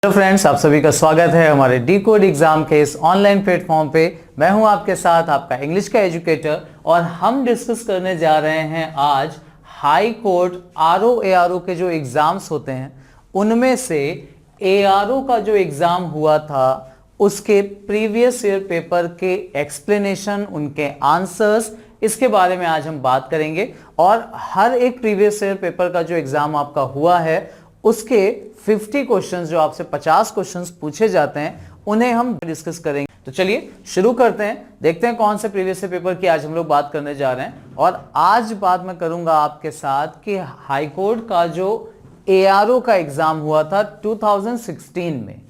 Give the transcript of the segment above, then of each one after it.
Hello friends, आप सभी का स्वागत है हमारे डी कोड एग्जाम के इस ऑनलाइन प्लेटफॉर्म पे। मैं हूं आपके साथ आपका इंग्लिश का एजुकेटर और हम डिस्कस करने जा रहे हैं आज हाई कोर्ट आरओ एआरओ के जो एग्जाम्स होते हैं उनमें से एआरओ का जो एग्जाम हुआ था उसके प्रीवियस ईयर पेपर के एक्सप्लेनेशन, उनके आंसर्स, इसके बारे में आज हम बात करेंगे। और हर एक प्रीवियस ईयर पेपर का जो एग्जाम आपका हुआ है उसके 50 क्वेश्चंस, जो आपसे 50 क्वेश्चंस पूछे जाते हैं, उन्हें हम डिस्कस करेंगे। तो चलिए शुरू करते हैं, देखते हैं कौन से प्रीवियस ईयर पेपर की आज हम लोग बात करने जा रहे हैं। और आज बात मैं करूंगा आपके साथ कि हाई कोर्ट का जो एआरओ का एग्जाम हुआ था 2016 में,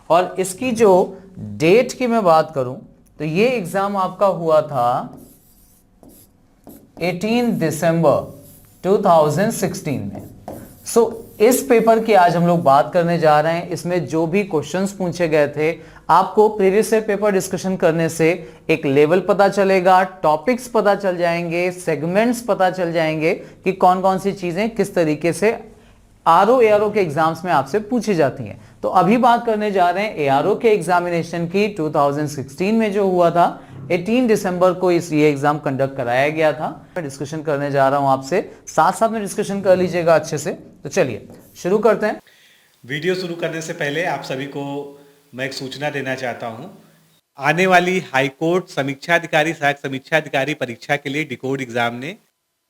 और इसकी जो डेट की मैं बात करूं तो ये एग्जाम आपका हुआ था 18 दिसंबर 2016 में। इस पेपर की आज हम लोग बात करने जा रहे हैं। इसमें जो भी क्वेश्चंस पूछे गए थे, आपको प्रीवियस ईयर पेपर डिस्कशन करने से एक लेवल पता चलेगा, टॉपिक्स पता चल जाएंगे, सेगमेंट्स पता चल जाएंगे कि कौन कौन सी चीजें किस तरीके से आरओ एआरओ के एग्जाम्स में आपसे पूछी जाती हैं। तो अभी बात करने जा रहे हैं एआरओ के एग्जामिनेशन की। 2016 में जो हुआ था 18 दिसंबर को ये एग्जाम कंडक्ट कराया गया था। मैं डिस्कशन करने जा रहा हूं आपसे, साथ साथ में डिस्कशन कर लीजिएगा अच्छे से। तो चलिए शुरू करते हैं। वीडियो शुरू करने से पहले आप सभी को मैं एक सूचना देना चाहता हूं। आने वाली हाईकोर्ट समीक्षा अधिकारी, सहायक समीक्षा अधिकारी परीक्षा के लिए डिकोड एग्जाम ने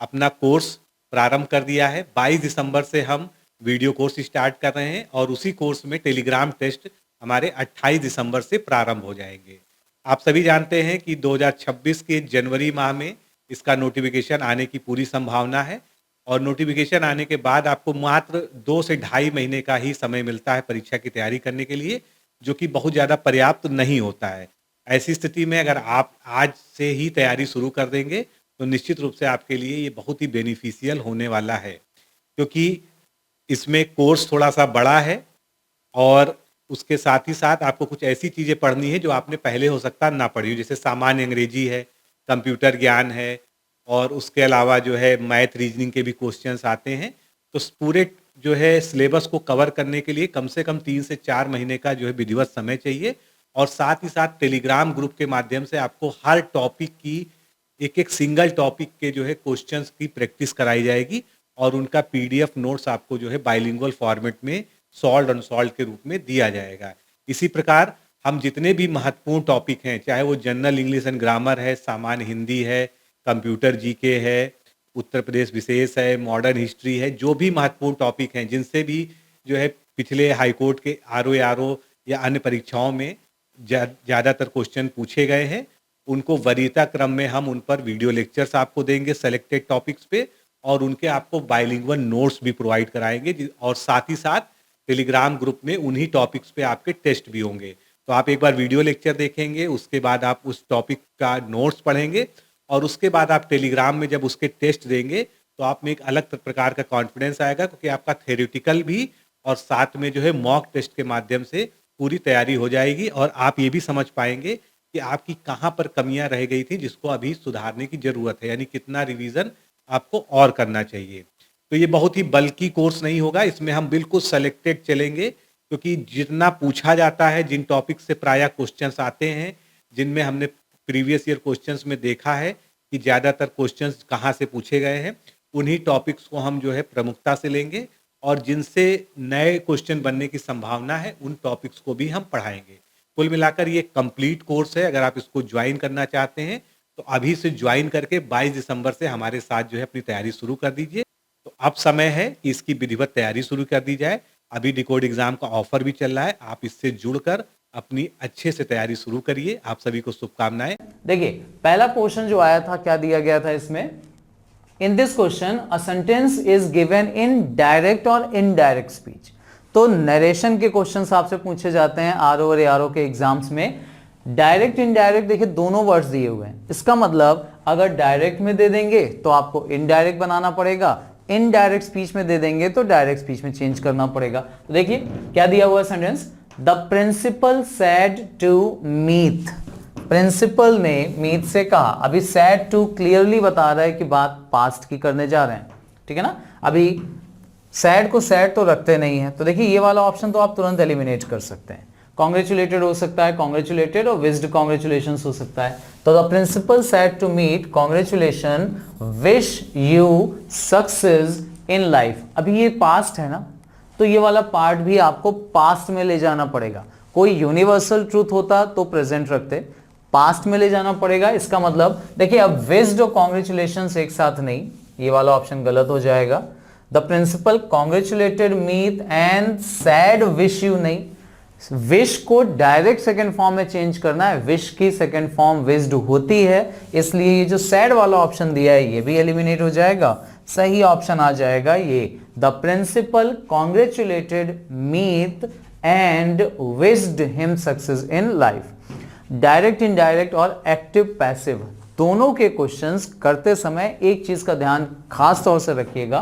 अपना कोर्स प्रारंभ कर दिया है। 22 दिसंबर से हम वीडियो कोर्स स्टार्ट कर रहे हैं और उसी कोर्स में टेलीग्राम टेस्ट हमारे 28 दिसंबर से प्रारंभ हो जाएंगे। आप सभी जानते हैं कि 2026 के जनवरी माह में इसका नोटिफिकेशन आने की पूरी संभावना है, और नोटिफिकेशन आने के बाद आपको मात्र 2 से ढाई महीने का ही समय मिलता है परीक्षा की तैयारी करने के लिए, जो कि बहुत ज़्यादा पर्याप्त नहीं होता है। ऐसी स्थिति में अगर आप आज से ही तैयारी शुरू कर देंगे तो निश्चित रूप से आपके लिए ये बहुत ही बेनिफिशियल होने वाला है, क्योंकि इसमें कोर्स थोड़ा सा बड़ा है और उसके साथ ही साथ आपको कुछ ऐसी चीज़ें पढ़नी है जो आपने पहले हो सकता ना पढ़ी हो, जैसे सामान्य अंग्रेजी है, कंप्यूटर ज्ञान है, और उसके अलावा जो है मैथ रीजनिंग के भी क्वेश्चंस आते हैं। तो पूरे जो है सिलेबस को कवर करने के लिए कम से कम 3 से 4 महीने का जो है विधिवत समय चाहिए। और साथ ही साथ टेलीग्राम ग्रुप के माध्यम से आपको हर टॉपिक की एक सिंगल टॉपिक के जो है क्वेश्चंस की प्रैक्टिस कराई जाएगी, और उनका PDF नोट्स आपको जो है बाइलिंगुअल फॉर्मेट में सॉल्व्ड अनसॉल्व्ड के रूप में दिया जाएगा। इसी प्रकार हम जितने भी महत्वपूर्ण टॉपिक हैं, चाहे वो जनरल इंग्लिश एंड ग्रामर है, सामान्य हिंदी है, कंप्यूटर जीके है, उत्तर प्रदेश विशेष है, मॉडर्न हिस्ट्री है, जो भी महत्वपूर्ण टॉपिक हैं जिनसे भी जो है पिछले हाईकोर्ट के आरओ या अन्य परीक्षाओं में ज़्यादातर क्वेश्चन पूछे गए हैं, उनको वरीयता क्रम में हम उन पर वीडियो लेक्चर्स आपको देंगे सेलेक्टेड टॉपिक्स पे, और उनके आपको बाइलिंगुअल नोट्स भी प्रोवाइड कराएंगे, और साथ ही साथ टेलीग्राम ग्रुप में उन्हीं टॉपिक्स पे आपके टेस्ट भी होंगे। तो आप एक बार वीडियो लेक्चर देखेंगे, उसके बाद आप उस टॉपिक का नोट्स पढ़ेंगे, और उसके बाद आप टेलीग्राम में जब उसके टेस्ट देंगे तो आप में एक अलग प्रकार का कॉन्फिडेंस आएगा, क्योंकि आपका थ्योरेटिकल भी और साथ में जो है मॉक टेस्ट के माध्यम से पूरी तैयारी हो जाएगी, और आप ये भी समझ पाएंगे कि आपकी कहाँ पर कमियां रह गई थी जिसको अभी सुधारने की ज़रूरत है, यानी कितना रिवीजन आपको और करना चाहिए। तो ये बहुत ही बल्कि कोर्स नहीं होगा, इसमें हम बिल्कुल सेलेक्टेड चलेंगे, क्योंकि जितना पूछा जाता है, जिन टॉपिक से प्रायः क्वेश्चंस आते हैं, जिनमें हमने प्रीवियस ईयर क्वेश्चंस में देखा है कि ज़्यादातर क्वेश्चंस कहाँ से पूछे गए हैं, उन्हीं टॉपिक्स को हम जो है प्रमुखता से लेंगे, और जिनसे नए क्वेश्चन बनने की संभावना है उन टॉपिक्स को भी हम पढ़ाएंगे। कुल मिलाकर ये कंप्लीट कोर्स है। अगर आप इसको ज्वाइन करना चाहते हैं तो अभी से ज्वाइन करके 22 दिसंबर से हमारे साथ जो है अपनी तैयारी शुरू कर दीजिए। तो अब समय है कि इसकी विधिवत तैयारी शुरू कर दी जाए। अभी डिकोड एग्जाम का ऑफर भी चल रहा है, आप इससे जुड़कर अपनी अच्छे से तैयारी शुरू करिए। आप सभी को शुभकामनाएं। देखिए पहला क्वेश्चन जो आया था, क्या दिया गया था इसमें, इन this question a sentence is given in direct और इनडायरेक्ट स्पीच। तो नरेशन के क्वेश्चंस आपसे पूछे जाते हैं आरओ और एआरओ के एग्जाम्स में। डायरेक्ट इनडायरेक्ट, देखिए दोनों वर्ड्स दिए हुए हैं। इसका मतलब अगर डायरेक्ट में दे देंगे तो आपको इनडायरेक्ट बनाना पड़ेगा, इनडायरेक्ट स्पीच में दे देंगे तो डायरेक्ट स्पीच में चेंज करना पड़ेगा। तो देखिए क्या दिया हुआ है sentence, the principal said to Meet. Principal ने मीत से कहा। अभी सेड टू क्लियरली बता रहा है कि बात पास्ट की करने जा रहे हैं, ठीक है ना। अभी सैड को सैड तो रखते नहीं है, तो देखिए ये वाला ऑप्शन तो आप तुरंत एलिमिनेट कर सकते हैं। कॉन्ग्रेचुलेटेड हो सकता है, कॉन्ग्रेचुलेटेड और विश्ड कॉन्ग्रेचुलेशन हो सकता है। तो the principal said to Meet congratulation, wish you success in life. अभी ये पास्ट है ना, तो ये वाला पार्ट भी आपको पास्ट में ले जाना पड़ेगा। कोई यूनिवर्सल ट्रूथ होता तो प्रेजेंट रखते, पास्ट में ले जाना पड़ेगा। इसका मतलब देखिए अब विश्ड और कॉन्ग्रेचुलेशन एक साथ नहीं, ये वाला ऑप्शन गलत हो जाएगा। The principal congratulated Meet and said wish you नहीं, विश को डायरेक्ट सेकंड फॉर्म में चेंज करना है, विश की सेकंड फॉर्म विश्ड होती है, इसलिए ये जो सैड वाला ऑप्शन दिया है ये भी एलिमिनेट हो जाएगा। सही ऑप्शन आ जाएगा ये, the principal congratulated Meet and wished him success in life. Direct, indirect और एक्टिव पैसिव दोनों के क्वेश्चंस करते समय एक चीज का ध्यान खास तौर से रखिएगा,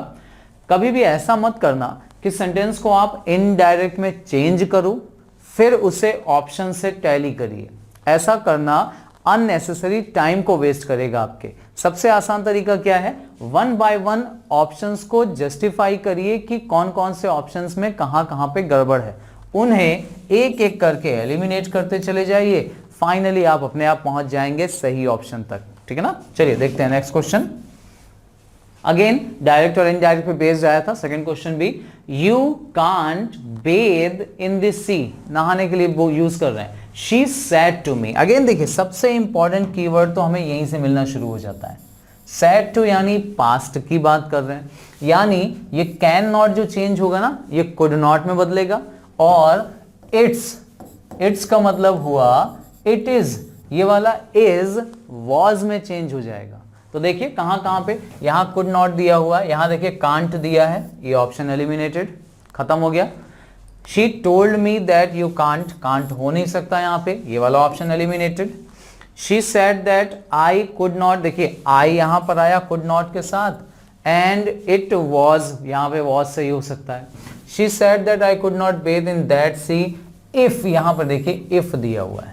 कभी भी ऐसा मत करना कि सेंटेंस को आप इनडायरेक्ट में चेंज करो फिर उसे ऑप्शन से टैली करिए। ऐसा करना अननेसेसरी टाइम को वेस्ट करेगा आपके। सबसे आसान तरीका क्या है, वन बाय वन ऑप्शंस को जस्टिफाई करिए कि कौन कौन से ऑप्शंस में कहां कहां पे गड़बड़ है, उन्हें एक एक करके एलिमिनेट करते चले जाइए। फाइनली आप अपने आप पहुंच जाएंगे सही ऑप्शन तक, ठीक है ना। चलिए देखते हैं नेक्स्ट क्वेश्चन। अगेन डायरेक्ट और इनडायरेक्ट पे बेस्ड आया था सेकंड क्वेश्चन भी। You can't bathe in the sea, नहाने के लिए वो यूज कर रहे हैं। She said to me, again देखिए सबसे इंपॉर्टेंट कीवर्ड तो हमें यहीं से मिलना शुरू हो जाता है। सेड टू यानी पास्ट की बात कर रहे हैं, यानी ये कैन नॉट जो चेंज होगा ना ये कुड नॉट में बदलेगा, और इट्स का मतलब हुआ इट इज, ये वाला इज वॉज में चेंज हो जाएगा। तो देखिए कहां कहां पे, यहां कुड नॉट दिया हुआ है, यहां देखिए कांट दिया है, ये ऑप्शन एलिमिनेटेड, खत्म हो गया। She told me that you can't, can't हो नहीं सकता यहां पे, ये वाला option eliminated. She said that I could not, देखिए आई यहां पर आया कुड नॉट के साथ, एंड इट वॉज, यहां पे वॉज सही हो सकता है। She said that I could not Beth in that see if, यहां पर देखिए इफ दिया हुआ है।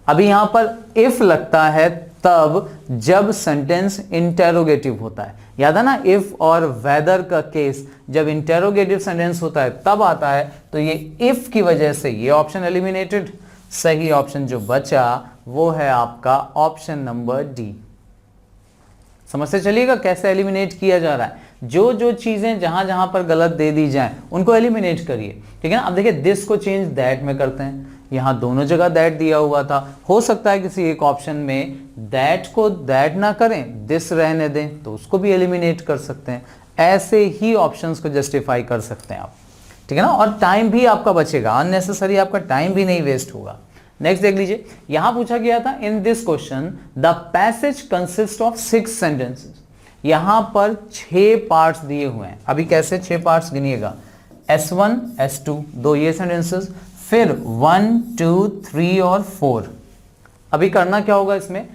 अभी यहां पर इफ लगता है तब जब सेंटेंस इंटेरोगेटिव होता है, याद है ना, इफ और वेदर का केस जब इंटेरोगेटिव सेंटेंस होता है तब आता है, तो ये इफ की वजह से ये ऑप्शन एलिमिनेटेड। सही ऑप्शन जो बचा वो है आपका ऑप्शन नंबर डी। समझते चलिएगा कैसे एलिमिनेट किया जा रहा है, जो जो चीजें जहां जहां पर गलत दे दी जाएं उनको एलिमिनेट करिए, ठीक है ना। अब देखिए दिस को चेंज दैट में करते हैं, यहां दोनों जगह दैट दिया हुआ था, हो सकता है किसी एक ऑप्शन में दैट को दैट ना करें, दिस रहने दें, तो उसको भी एलिमिनेट कर सकते हैं। ऐसे ही ऑप्शंस को जस्टिफाई कर सकते हैं आप, ठीक है ना, और टाइम भी आपका बचेगा, अननेसेसरी आपका टाइम भी नहीं वेस्ट होगा। नेक्स्ट देख लीजिए, यहां पूछा गया था इन this question the passage consist of 6 sentences. यहां पर 6 पार्ट्स दिए हुए हैं। अभी कैसे 6 पार्ट्स गिनिएगा, S1 S2 दो ये सेंटेंसेस, फिर 1 2 3 और 4। अभी करना क्या होगा इसमें,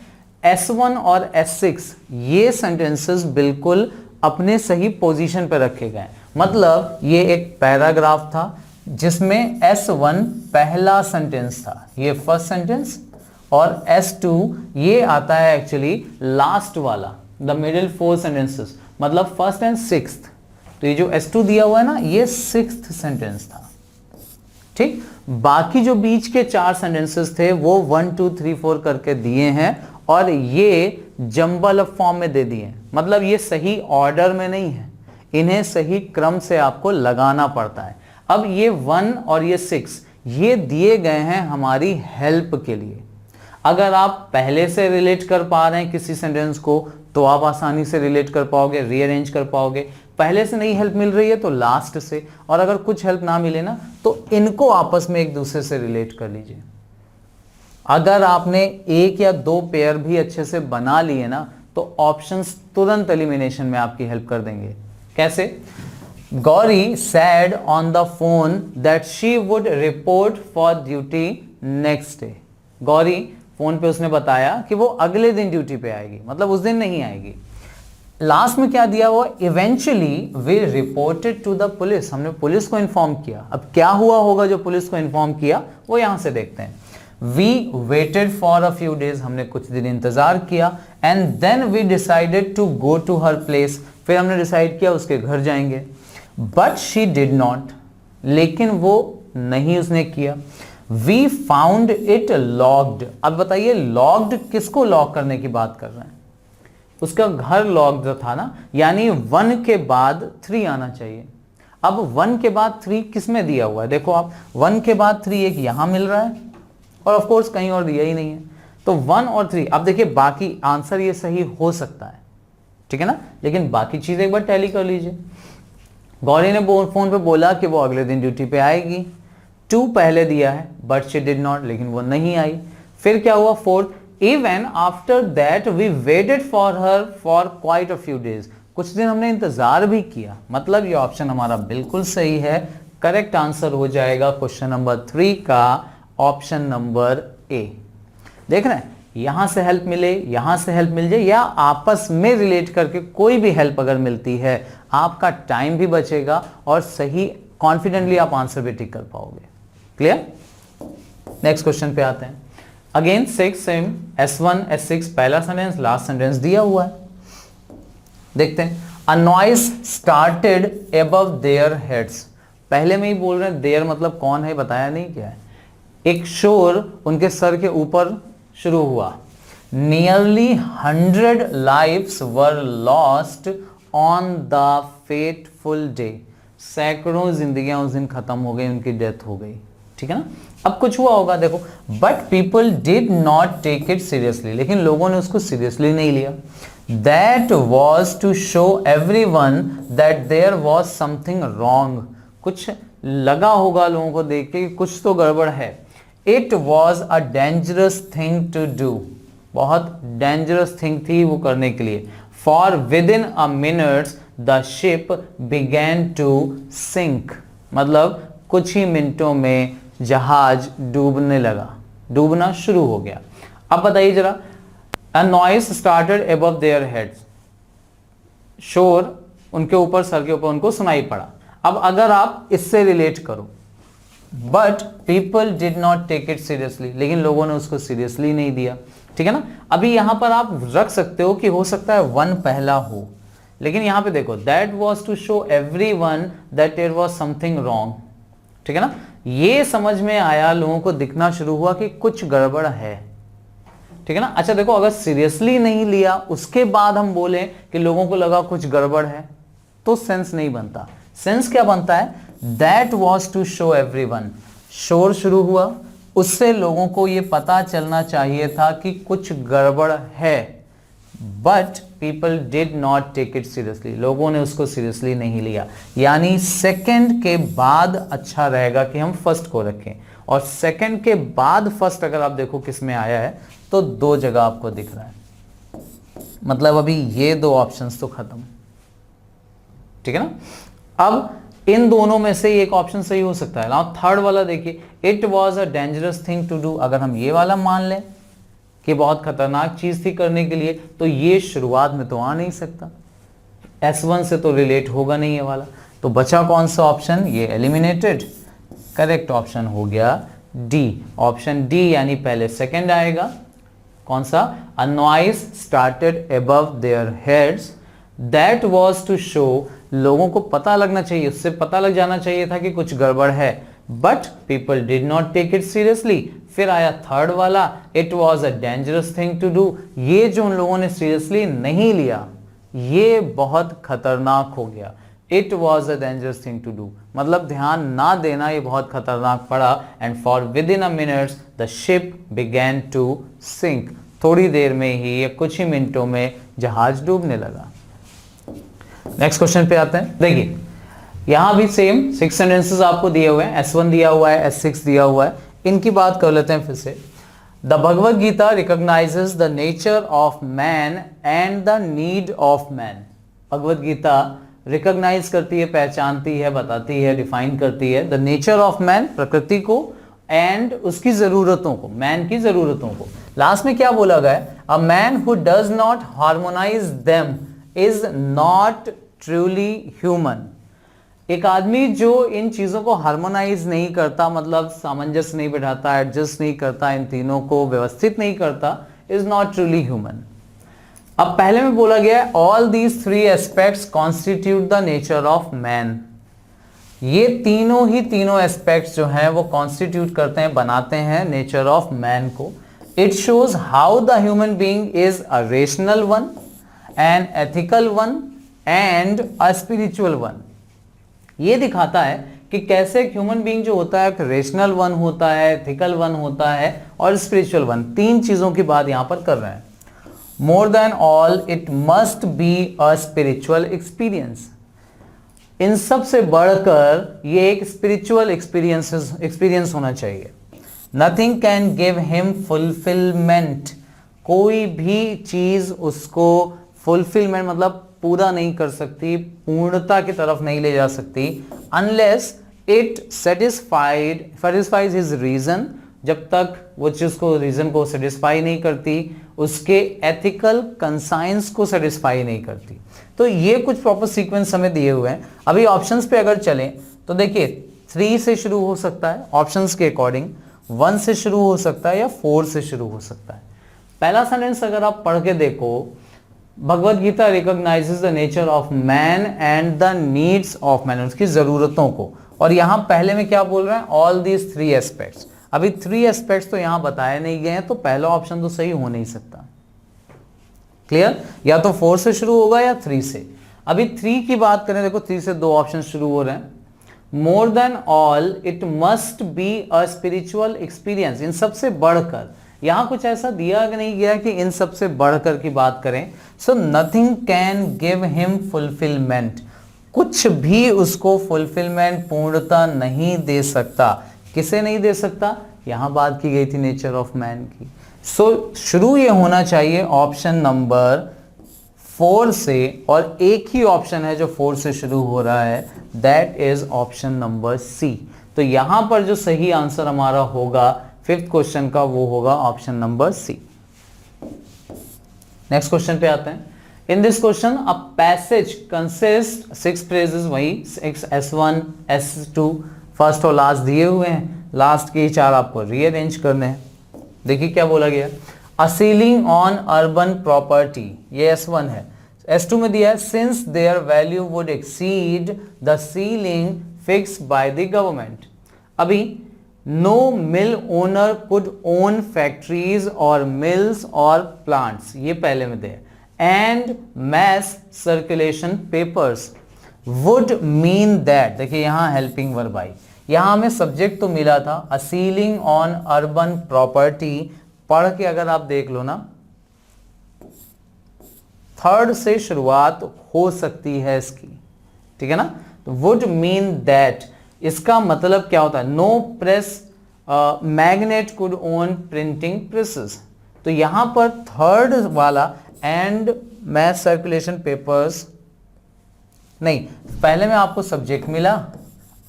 S1 और S6 ये सेंटेंसेस बिल्कुल अपने सही पोजीशन पर रखे गए। मतलब ये एक पैराग्राफ था जिसमें S1 पहला सेंटेंस था, ये फर्स्ट सेंटेंस, और S2 ये आता है एक्चुअली लास्ट वाला, द मिडिल 4 सेंटेंसेस, मतलब फर्स्ट एंड सिक्स्थ। तो ये जो S2 दिया हुआ है ना ये 6th सेंटेंस था, ठीक। बाकी जो बीच के 4 सेंटेंसेस थे वो 1 2 3 4 करके दिए हैं, और ये जंबल अप फॉर्म में दे दिए, मतलब ये सही ऑर्डर में नहीं है, इन्हें सही क्रम से आपको लगाना पड़ता है। अब ये 1 और ये 6 ये दिए गए हैं हमारी हेल्प के लिए। अगर आप पहले से रिलेट कर पा रहे हैं किसी सेंटेंस को तो आप आसानी से रिलेट कर पाओगे, रीअरेंज कर पाओगे। पहले से नहीं हेल्प मिल रही है तो लास्ट से, और अगर कुछ हेल्प ना मिले ना तो इनको आपस में एक दूसरे से रिलेट कर लीजिए। अगर आपने एक या 2 पेयर भी अच्छे से बना लिए ना तो ऑप्शंस तुरंत एलिमिनेशन में आपकी हेल्प कर देंगे। कैसे, Gauri sad on the phone that she would report for duty next day. Gauri phone पे उसने बताया कि वो अगले दिन ड्यूटी पे आएगी, मतलब उस दिन नहीं आएगी। लास्ट में क्या दिया हुआ, eventually we reported to the police, हमने पुलिस को इन्फॉर्म किया। अब क्या हुआ होगा जो पुलिस को इन्फॉर्म किया वो यहां से देखते हैं। We waited for a few days, हमने कुछ दिन इंतजार किया, and then we decided to go to her place, फिर हमने डिसाइड किया उसके घर जाएंगे। बट शी डिड नॉट, लेकिन वो नहीं उसने किया। We found it locked. अब बताइए लॉक्ड किसको लॉक करने की बात कर रहे हैं? उसका घर लॉक्ड था ना, यानी 1 के बाद 3 आना चाहिए। अब 1 के बाद 3 किस में दिया हुआ है? देखो आप 1 के बाद 3 एक यहां मिल रहा है और ऑफ कोर्स कहीं और दिया ही नहीं है, तो 1 और 3। अब देखिए बाकी आंसर ये सही हो सकता है, ठीक है ना, लेकिन बाकी चीज एक बार टैली कर लीजिए। गौरी ने फोन पे बोला कि वो अगले दिन ड्यूटी पे आएगी। 2 पहले दिया है बट शी डिड नॉट, लेकिन वो नहीं आई। फिर क्या हुआ? 4, even after that we waited for her for quite a few days. कुछ दिन हमने इंतजार भी किया, मतलब ये ऑप्शन हमारा बिल्कुल सही है। करेक्ट आंसर हो जाएगा क्वेश्चन नंबर 3 का ऑप्शन नंबर ए। देख रहे हैं, यहां से हेल्प मिले, यहां से हेल्प मिल जाए, या आपस में रिलेट करके कोई भी हेल्प अगर मिलती है, आपका टाइम भी बचेगा और सही कॉन्फिडेंटली आप आंसर भी टिक कर पाओगे। क्लियर? नेक्स्ट क्वेश्चन पे आते हैं। अगेन 6 सेम S1 S6 पहला सेंटेंस, लास्ट सेंटेंस दिया हुआ है। देखते हैं। अ noise started above their heads. पहले में ही बोल रहे हैं देयर मतलब कौन है, बताया नहीं क्या है। एक शोर उनके सर के ऊपर शुरू हुआ। Nearly 100 lives were lost on the fateful day. सैकड़ों जिंदगियां उस दिन खत्म हो गई, उनकी डेथ हो गई, ठीक है ना। अब कुछ हुआ होगा, देखो, but people did not take it seriously, लेकिन लोगों ने उसको सीरियसली नहीं लिया। That was to show every one that there was something wrong. कुछ लगा होगा लोगों को देख के कुछ तो गड़बड़ है। It was a dangerous thing to do. बहुत डेंजरस थिंग थी वो करने के लिए। For within a minutes the ship began to sink. मतलब कुछ ही मिनटों में जहाज डूबने लगा, डूबना शुरू हो गया। अब बताइए जरा, अ noise started above their heads. शोर उनके ऊपर, सर के ऊपर उनको सुनाई पड़ा। अब अगर आप इससे रिलेट करो, but people did not take it seriously, लेकिन लोगों ने उसको सीरियसली नहीं दिया, ठीक है ना। अभी यहां पर आप रख सकते हो कि हो सकता है 1 पहला हो, लेकिन यहां पे देखो that was to show every one that there was something wrong, ठीक है ना। ये समझ में आया, लोगों को दिखना शुरू हुआ कि कुछ गड़बड़ है, ठीक है ना। अच्छा देखो, अगर सीरियसली नहीं लिया उसके बाद हम बोले कि लोगों को लगा कुछ गड़बड़ है, तो सेंस नहीं बनता। सेंस क्या बनता है? That was to show everyone. शोर शुरू हुआ, उससे लोगों को यह पता चलना चाहिए था कि कुछ गड़बड़ है, but people did not take it seriously. लोगों ने उसको सीरियसली नहीं लिया। यानी सेकंड के बाद अच्छा रहेगा कि हम फर्स्ट को रखें, और सेकंड के बाद फर्स्ट अगर आप देखो किस में आया है, तो 2 जगह आपको दिख रहा है। मतलब अभी ये 2 ऑप्शंस तो खत्म, ठीक है ना। अब इन दोनों में से एक ऑप्शन सही हो सकता है। नाउ थर्ड वाला देखिए, it was a dangerous thing to do. अगर हम ये वाला मान लें कि बहुत खतरनाक चीज थी करने के लिए, तो ये शुरुआत में तो आ नहीं सकता, S1 से तो रिलेट होगा नहीं ये वाला। तो बचा कौन सा ऑप्शन? ये एलिमिनेटेड। करेक्ट ऑप्शन हो गया डी, ऑप्शन डी, यानी पहले सेकंड आएगा। कौन सा? A noise started above their heads, that was to show. लोगों को पता लगना चाहिए, उससे पता लग जाना चाहिए था कि कुछ गड़बड़ है, but people did not take it seriously. फिर आया थर्ड वाला, it was a dangerous thing to do. ये जो उन लोगों ने सीरियसली नहीं लिया, ये बहुत खतरनाक हो गया। It was a dangerous thing to do मतलब ध्यान ना देना, ये बहुत खतरनाक पड़ा। And for within a minutes the ship began to sink. थोड़ी देर में ही, या कुछ ही मिनटों में जहाज डूबने लगा। नेक्स्ट क्वेश्चन पे आते हैं। देखिए यहां भी सेम 6 सेंटेंसेस आपको दिए हुए हैं। S1 दिया हुआ है, S6 दिया हुआ है। इनकी बात कर लेते हैं फिर से। The Bhagavad Gita recognises the nature of man and the need of man. Bhagavad Gita recognise करती है, पहचानती है, बताती है, डिफाइन करती है द नेचर ऑफ मैन, प्रकृति को, एंड उसकी जरूरतों को, मैन की जरूरतों को। लास्ट में क्या बोला गया? A man who does not harmonise them is not truly human. एक आदमी जो इन चीजों को हार्मोनाइज नहीं करता, मतलब सामंजस्य नहीं बिठाता, एडजस्ट नहीं करता, इन तीनों को व्यवस्थित नहीं करता, इज नॉट ट्रूली ह्यूमन। अब पहले में बोला गया all these 3 aspects constitute the nature of man. ये तीनों एस्पेक्ट्स जो हैं वो कॉन्स्टिट्यूट करते हैं, बनाते हैं नेचर ऑफ मैन को। It shows how the human being is a rational one, an ethical one and a spiritual one. ये दिखाता है कि कैसे एक ह्यूमन बीइंग जो होता है एक रेशनल वन होता है, एथिकल वन होता है और स्पिरिचुअल वन। तीन चीजों की बात यहां पर कर रहे हैं। More than all it must be a spiritual experience. इन सब से बढ़कर ये एक स्पिरिचुअल एक्सपीरियंस होना चाहिए। Nothing can give him fulfilment. कोई भी चीज उसको फुलफिलमेंट मतलब पूरा नहीं कर सकती, पूर्णता की तरफ नहीं ले जा सकती, unless it satisfies his reason. जब तक वो चीज को रीजन को सेटिस्फाई नहीं करती, उसके एथिकल कंसाइंस को सेटिस्फाई नहीं करती। तो ये कुछ प्रॉपर सीक्वेंस हमें दिए हुए हैं। अभी ऑप्शंस पे अगर चलें तो देखिए 3 से शुरू हो सकता है ऑप्शंस के अकॉर्डिंग, 1 से शुरू हो सकता है या 4 से शुरू हो सकता है। पहला सेंटेंस अगर आप पढ़ के देखो, Bhagavad Gita recognises the nature of man and the needs of man, उसकी जरूरतों को। और यहां पहले में क्या बोल रहे हैं, ऑल दीज 3 एस्पेक्ट्स। अभी 3 एस्पेक्ट्स तो यहां बताए नहीं गए हैं, तो पहला ऑप्शन तो सही हो नहीं सकता। क्लियर? या तो 4 से शुरू होगा या 3 से। अभी 3 की बात करें, देखो 3 से 2 ऑप्शन शुरू हो रहे हैं। More than all it must be a spiritual experience. इन सबसे बढ़कर, यहां कुछ ऐसा दिया नहीं गया कि इन सबसे बढ़कर की बात करें। So nothing can give him fulfilment. कुछ भी उसको फुलफिलमेंट, पूर्णता नहीं दे सकता। किसे नहीं दे सकता? यहां बात की गई थी नेचर ऑफ मैन की। सो शुरू ये होना चाहिए ऑप्शन नंबर 4 से, और एक ही ऑप्शन है जो 4 से शुरू हो रहा है, that is option number C. तो यहां पर जो सही आंसर हमारा होगा 5th क्वेश्चन का, वो होगा option number C. Next question पे आते हैं। In this question a passage consist 6 phrases, वही 6 S1 S2 फर्स्ट और लास्ट दिए हुए हैं। लास्ट के 4 आपको रीअरेंज करने हैं। देखिए क्या बोला गया, a ceiling on urban property, ये S1 है। S2 में दिया है since their value would exceed the ceiling fixed by the government. अभी no mill owner could own factories और मिल्स और प्लांट्स, ये पहले में दे। And mass circulation papers would mean that, देखिए यहां हेल्पिंग वर्ब आई। यहां हमें सब्जेक्ट तो मिला था अ सीलिंग ऑन अर्बन प्रॉपर्टी। पढ़ के अगर आप देख लो ना, 3rd से शुरुआत हो सकती है इसकी, ठीक है ना। तो वुड मीन दैट, इसका मतलब क्या होता है, no press magnate could own printing presses. तो यहां पर 3rd वाला एंड मैथ सर्कुलेशन पेपर्स नहीं, पहले में आपको सब्जेक्ट मिला,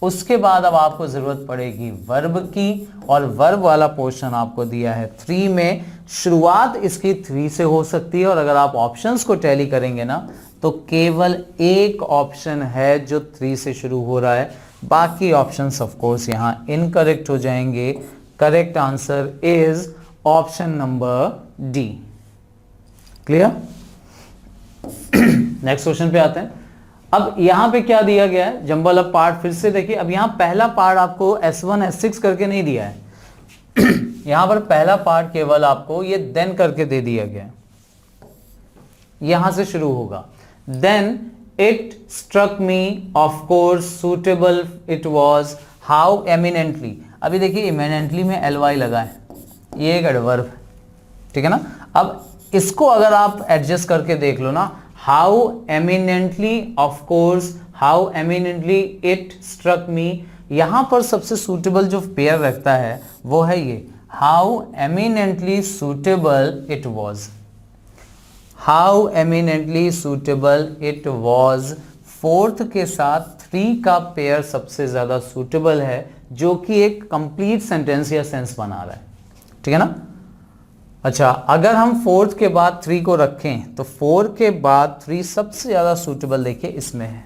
उसके बाद अब आपको जरूरत पड़ेगी वर्ब की, और वर्ब वाला पोर्शन आपको दिया है 3 में। शुरुआत इसकी 3 से हो सकती है, और अगर आप ऑप्शंस को टैली करेंगे ना तो केवल एक ऑप्शन है जो 3 से शुरू हो रहा है, बाकी ऑप्शंस ऑफ कोर्स यहां इनकरेक्ट हो जाएंगे। Correct answer is option number D. Clear? Next question पे आते हैं। अब यहां पे क्या दिया गया है, जंबल अप पार्ट फिर से देखिए। अब यहां पहला पार्ट आपको S1 S6 करके नहीं दिया है यहां पर पहला पार्ट केवल आपको ये देन करके दे दिया गया, यहां से शुरू होगा। Then it struck me, of course, suitable it was, how eminently. अभी देखिए इमिनेंटली में ly लगा है, ये एक एडवर्ब, ठीक है ना। अब इसको अगर आप एडजस्ट करके देख लो ना, how eminently, of course, how eminently it struck me, यहां पर सबसे सूटेबल जो पेयर रखता है वो है ये, how eminently suitable it was. How eminently suitable it was 4th के साथ 3 का पेयर सबसे ज्यादा सूटेबल है, जो कि एक कंप्लीट सेंटेंस या सेंस बना रहा है, ठीक है ना। अच्छा, अगर हम 4th के बाद 3 को रखें तो 4 के बाद 3 सबसे ज्यादा सूटेबल देखिए इसमें है,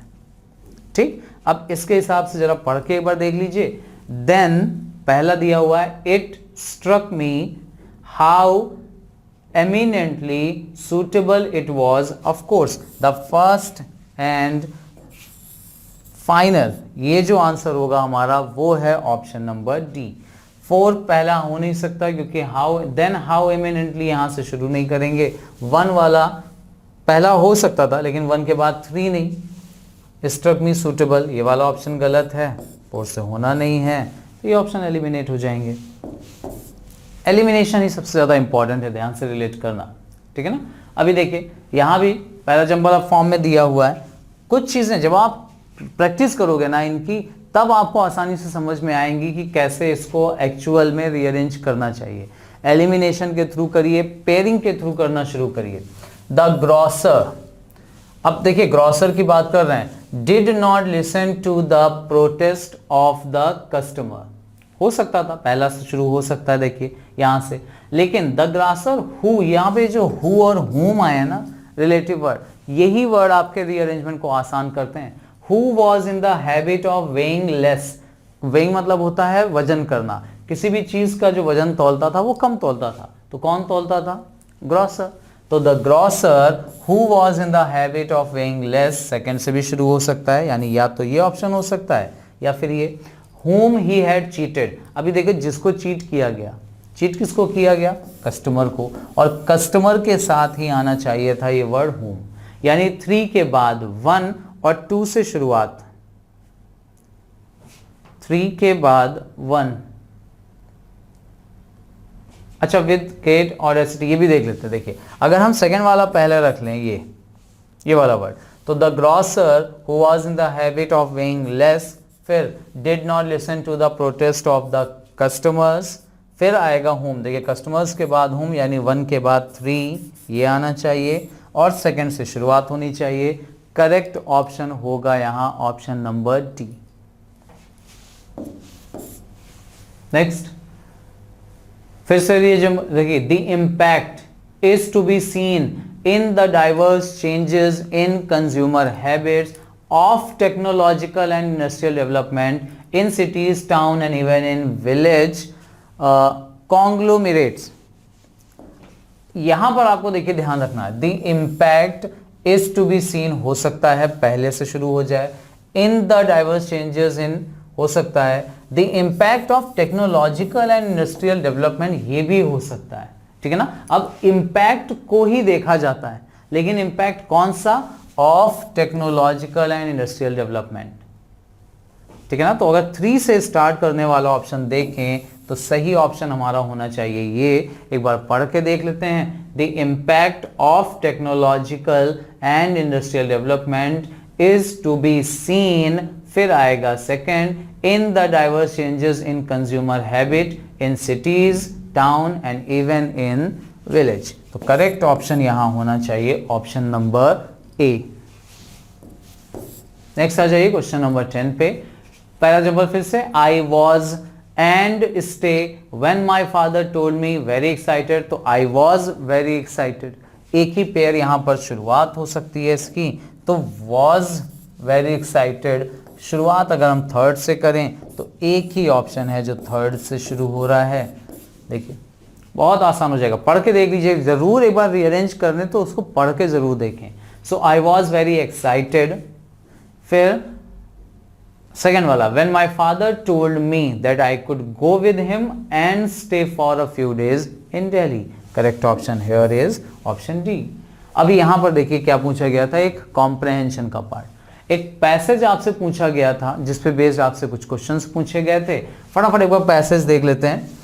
ठीक। अब इसके हिसाब से जरा पढ़ के एक बार देख लीजिए। देन पहला दिया हुआ है it struck me, how eminently suitable it was, of course the final, ये जो आंसर होगा हमारा वो है ऑप्शन नंबर डी। 4 पहला हो नहीं सकता क्योंकि हाउ इमिनेंटली यहां से शुरू नहीं करेंगे। 1 वाला पहला हो सकता था लेकिन 1 के बाद 3 नहीं। स्ट्रक मी सूटेबल, ये वाला ऑप्शन गलत है, 4 से होना नहीं है, तो ये ऑप्शन एलिमिनेट हो जाएंगे। एलिमिनेशन ही सबसे ज्यादा इंपॉर्टेंट है, ध्यान से रिलेट करना, ठीक है ना। अभी देखिए यहां भी पैराजंबल ऑफ फॉर्म में दिया हुआ है। कुछ चीजें जब आप प्रैक्टिस करोगे ना इनकी, तब आपको आसानी से समझ में आएंगी कि कैसे इसको एक्चुअल में रीअरेंज करना चाहिए। एलिमिनेशन के थ्रू करिए, पेयरिंग के थ्रू करना शुरू करिए। द ग्रॉसर, अब देखिए ग्रॉसर की बात कर रहे हैं। Did not listen to the protest of the customer, हो सकता था पहला से शुरू हो सकता है, देखिए यहां से। लेकिन द ग्रॉसर हु, यहां पे जो हु और हुम आया ना रिलेटिव वर्ड, यही वर्ड आपके रीअरेंजमेंट को आसान करते हैं। Who was in the habit of weighing less, weighing मतलब होता है वजन करना, किसी भी चीज का जो वजन तौलता था वो कम तौलता था, तो कौन तौलता था? ग्रॉसर। तो the grocer who was in the habit of weighing less, second से भी शुरू हो सकता है, यानी या तो ये ऑप्शन हो सकता है या फिर ये whom he had cheated। अभी देखिए जिसको चीट किया गया, चीट किसको किया गया? कस्टमर को, और कस्टमर के साथ ही आना चाहिए था ये वर्ड whom, यानी 3 के बाद 1 और 2 से शुरुआत, 3 के बाद 1। अच्छा विद केट और एसिटी, ये भी देख लेते हैं। देखिए अगर हम सेकेंड वाला पहले रख लें, ये वाला वर्ड, तो the grocer who was in the habit of weighing less, फिर did not listen to the protest of the customers, फिर आएगा होम। देखिए कस्टमर्स के बाद होम, यानी 1 के बाद 3, ये आना चाहिए और सेकंड से शुरुआत होनी चाहिए। करेक्ट ऑप्शन होगा यहां ऑप्शन नंबर डी। नेक्स्ट, फिर से ये जो देखिए, the impact is to be seen in the diverse changes in consumer habits of technological and industrial development in cities, town and even in village conglomerates। यहां पर आपको देखिए ध्यान रखना है, the impact is to be seen हो सकता है पहले से शुरू हो जाए, in the diverse changes in हो सकता है, the impact of technological and industrial development ये भी हो सकता है, ठीक है ना। अब impact को ही देखा जाता है, लेकिन impact कौन सा? Of technological and industrial development, ठीक है ना। तो अगर 3 से स्टार्ट करने वाला ऑप्शन देखें तो सही ऑप्शन हमारा होना चाहिए ये। एक बार पढ़ के देख लेते हैं। The impact of technological and industrial development is to be seen, फिर आएगा second, in the diverse changes in consumer habit in cities, town and even in village. तो करेक्ट ऑप्शन यहां होना चाहिए ऑप्शन नंबर ए। नेक्स्ट आ जाइए question number 10 पे। Parajumble फिर से, I was and stay when my father told me, very excited. तो आई वॉज वेरी एक्साइटेड, एक ही पेयर यहां पर शुरुआत हो सकती है इसकी, तो वॉज वेरी एक्साइटेड। शुरुआत अगर हम थर्ड से करें तो एक ही ऑप्शन है जो थर्ड से शुरू हो रहा है। देखिए बहुत आसान हो जाएगा, पढ़ के देख लीजिए, जरूर एक बार रीअरेंज करने तो उसको पढ़ के जरूर देखें। सो आई वॉज वेरी एक्साइटेड, फिर सेकेंड वाला, when my father told me that I could go with him and stay for a few days in Delhi. Correct option here is option D. अभी यहां पर देखिए क्या पूछा गया था, एक कॉम्प्रहेंशन का पार्ट, एक पैसेज आपसे पूछा गया था जिसपे बेस्ड आपसे कुछ क्वेश्चंस पूछे गए थे। फटाफट एक बार पैसेज देख लेते हैं।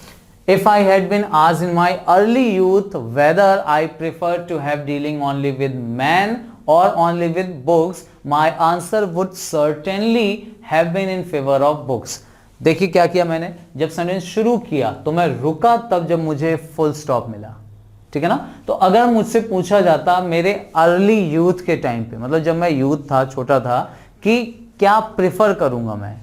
If I had been asked in my early youth whether I prefer to have dealing only with men or only with books, my answer would certainly have been in favor of books। देखिए क्या किया मैंने, जब sentence शुरू किया तो मैं रुका तब जब मुझे फुल स्टॉप मिला, ठीक है ना। तो अगर मुझसे पूछा जाता मेरे अर्ली यूथ के टाइम पे, मतलब जब मैं यूथ था, छोटा था, कि क्या प्रिफर करूंगा मैं,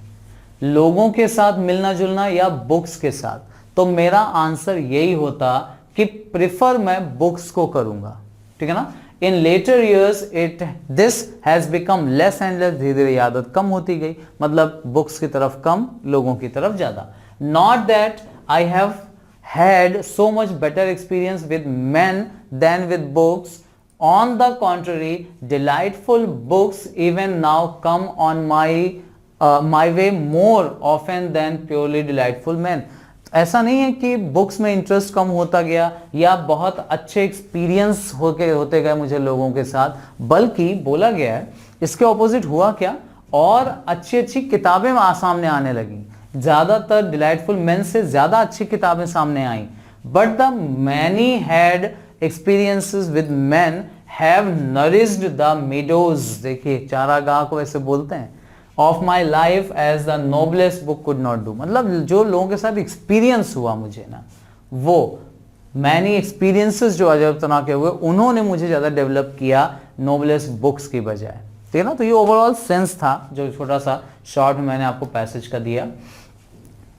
लोगों के साथ मिलना जुलना या बुक्स के साथ, तो मेरा आंसर यही होता कि प्रिफर मैं बुक्स को करूंगा, ठीक है ना। In later years this has become less and less, धीरे धीरे आदत कम होती गई, मतलब बुक्स की तरफ कम, लोगों की तरफ ज्यादा। Not that I have had so much better experience with men than with books. On the contrary, delightful books even now come on my my way more often than purely delightful man. ऐसा नहीं है कि books में interest कम होता गया या बहुत अच्छे एक्सपीरियंस होते गए मुझे लोगों के साथ, बल्कि बोला गया है इसके ऑपोजिट हुआ क्या, और अच्छी अच्छी किताबें सामने आने लगी। ज्यादातर डिलाइटफुल मैन से ज्यादा अच्छी किताबें सामने आई। But the many had experiences with man have nourished the meadows, देखिए चारागाह को ऐसे बोलते हैं, of my life as the noblest book could not do. मतलब जो लोगों के साथ एक्सपीरियंस हुआ मुझे ना, वो मैनी एक्सपीरियंसेस जो अजब तरह के हुए, उन्होंने मुझे ज्यादा डेवलप किया नोबलेस्ट बुक्स की बजाय। ठीक है ना। तो ये ओवरऑल सेंस था जो छोटा सा शॉर्ट में मैंने आपको पैसेज का दिया।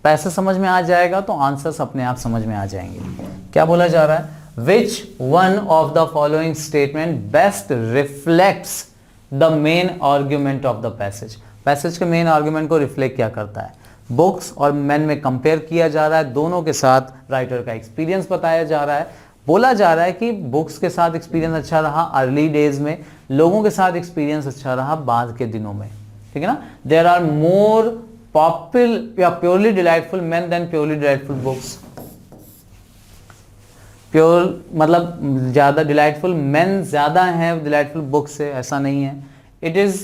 पैसेज समझ में आ जाएगा तो आंसर्स अपने आप समझ में आ जाएंगे। क्या बोला जा रहा है, which one of the following statement best reflects the main argument of the passage. Passage के मेन आर्ग्यूमेंट को रिफ्लेक्ट क्या करता है, बुक्स और मैन में कंपेयर किया जा रहा है, दोनों के साथ राइटर का एक्सपीरियंस बताया जा रहा है। बोला जा रहा है कि बुक्स के साथ एक्सपीरियंस अच्छा रहा अर्ली डेज में, लोगों के साथ एक्सपीरियंस अच्छा रहा बाद के दिनों में। ठीक है ना। देयर आर मोर पॉपुलर या purely delightful man than purely delightful books. Pure मतलब ज्यादा डिलाइटफुल मैन ज्यादा है डिलाइटफुल बुक से, ऐसा नहीं है। It is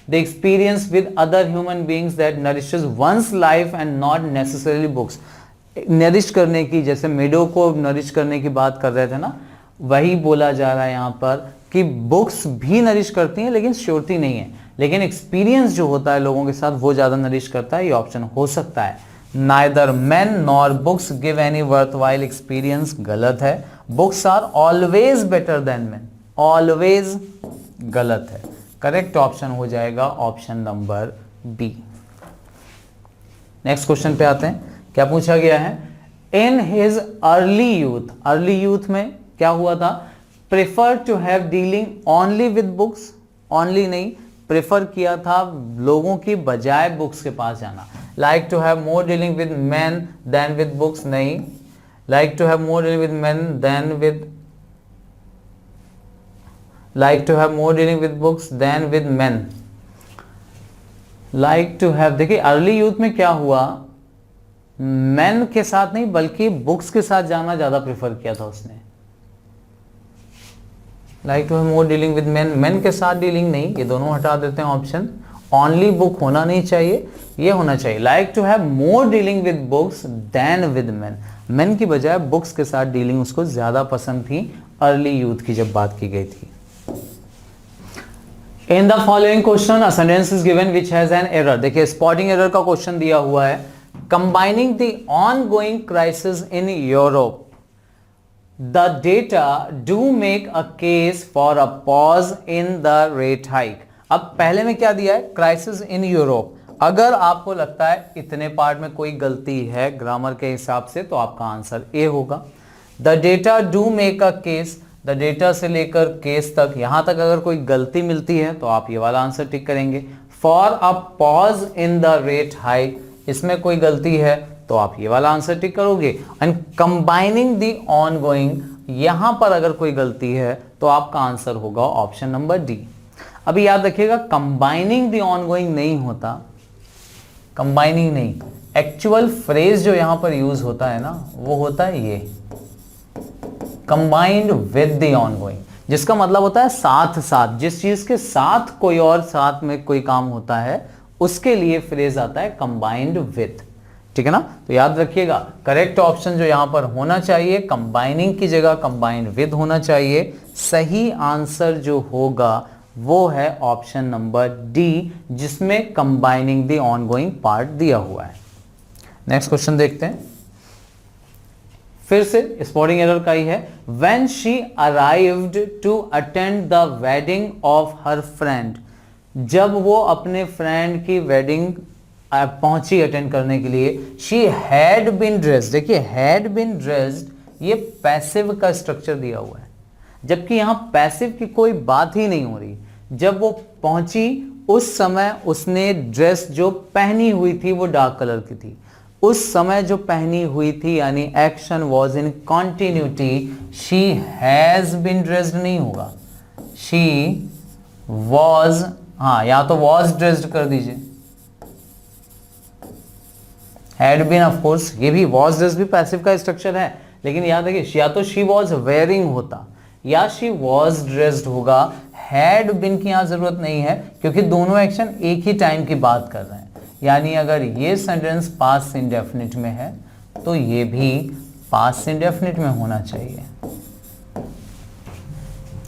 the experience with other human beings that nourishes one's life and not necessarily books. Nourish करने की, जैसे मेडो को नरिश करने की बात कर रहे थे ना, वही बोला जा रहा है यहाँ पर कि बुक्स भी नरिश करती हैं लेकिन श्योरिटी नहीं है, लेकिन एक्सपीरियंस जो होता है लोगों के साथ वो ज्यादा नरिश करता है। ये ऑप्शन हो सकता है। Neither man nor books give any worthwhile experience, गलत है। Books are always better than man, always गलत है। करेक्ट ऑप्शन हो जाएगा option number B. Next question पे आते हैं। क्या पूछा गया है, in his early youth, early youth में क्या हुआ था, prefer to have dealing only with books, only नहीं प्रेफर किया था लोगों की बजाय बुक्स के पास जाना। Like to have more dealing with man than with books, नहीं। Like to have more dealing with man than with, like to have more dealing with books than with man. Like to have, देखिए early youth में क्या हुआ, man के साथ नहीं बल्कि books के साथ जाना ज्यादा प्रेफर किया था उसने। Like to have more dealing with man, man के साथ डीलिंग नहीं, ये दोनों हटा देते हैं ऑप्शन। ओनली बुक होना नहीं चाहिए, ये होना चाहिए like to have more dealing with books than with man. Man की बजाय बुक्स के साथ डीलिंग उसको ज्यादा पसंद थी अर्ली यूथ की जब बात की गई थी। इन the following question a sentence is given which has an error. देखिए स्पॉटिंग एरर का क्वेश्चन दिया हुआ है। Combining the ongoing crisis in Europe, the data do make a case for a pause in the rate hike। अब पहले में क्या दिया है, क्राइसिस इन यूरोप। अगर आपको लगता है इतने पार्ट में कोई गलती है ग्रामर के हिसाब से तो आपका आंसर ए होगा। The data do make a case, the data से लेकर केस तक, यहां तक अगर कोई गलती मिलती है तो आप ये वाला आंसर टिक करेंगे। For a pause in the rate hike, इसमें कोई गलती है तो आप ये वाला आंसर टिक करोगे। एंड कंबाइनिंग द ऑनगोइंग, यहां पर अगर कोई गलती है तो आपका आंसर होगा ऑप्शन नंबर डी। अभी याद रखिएगा कंबाइनिंग द ऑनगोइंग नहीं होता, कंबाइनिंग नहीं, एक्चुअल फ्रेज जो यहां पर यूज होता है ना वो होता है ये कंबाइंड विद द ऑनगोइंग, जिसका मतलब होता है साथ साथ, जिस चीज के साथ कोई और साथ में कोई काम होता है उसके लिए फ्रेज आता है कंबाइंड विद। ठीक है ना। तो याद रखिएगा करेक्ट ऑप्शन जो यहां पर होना चाहिए, कंबाइनिंग की जगह कंबाइंड विद होना चाहिए। सही आंसर जो होगा वो है ऑप्शन नंबर डी, जिसमें कंबाइनिंग द ऑनगोइंग पार्ट दिया हुआ है। नेक्स्ट क्वेश्चन देखते हैं। फिर से स्पॉटिंग एरर का ही है। When she arrived to attend the wedding of her friend, जब वो अपने फ्रेंड की वेडिंग पहुंची अटेंड करने के लिए, शी हैड बीन ड्रेस्ड, देखिए हैड बीन ड्रेस्ड, ये पैसिव का स्ट्रक्चर दिया हुआ है, जबकि यहां पैसिव की कोई बात ही नहीं हो रही। जब वो पहुंची उस समय उसने ड्रेस जो पहनी हुई थी वो डार्क कलर की थी, उस समय जो पहनी हुई थी, यानी action was in continuity. She has been dressed नहीं होगा, शी वॉज, हाँ या तो वॉज ड्रेस्ड कर दीजिए, हैड बीन, ऑफ कोर्स ये भी वॉज ड्रेस्ड भी पैसिव का स्ट्रक्चर है, लेकिन याद रखिए या तो शी वॉज वेयरिंग होता या शी वॉज ड्रेस्ड होगा, हैड बीन की यहां जरूरत नहीं है क्योंकि दोनों एक्शन एक ही टाइम की बात कर रहे हैं। यानी अगर ये सेंटेंस पास्ट इंडेफिनिट में है तो ये भी पास्ट इंडेफिनिट में होना चाहिए,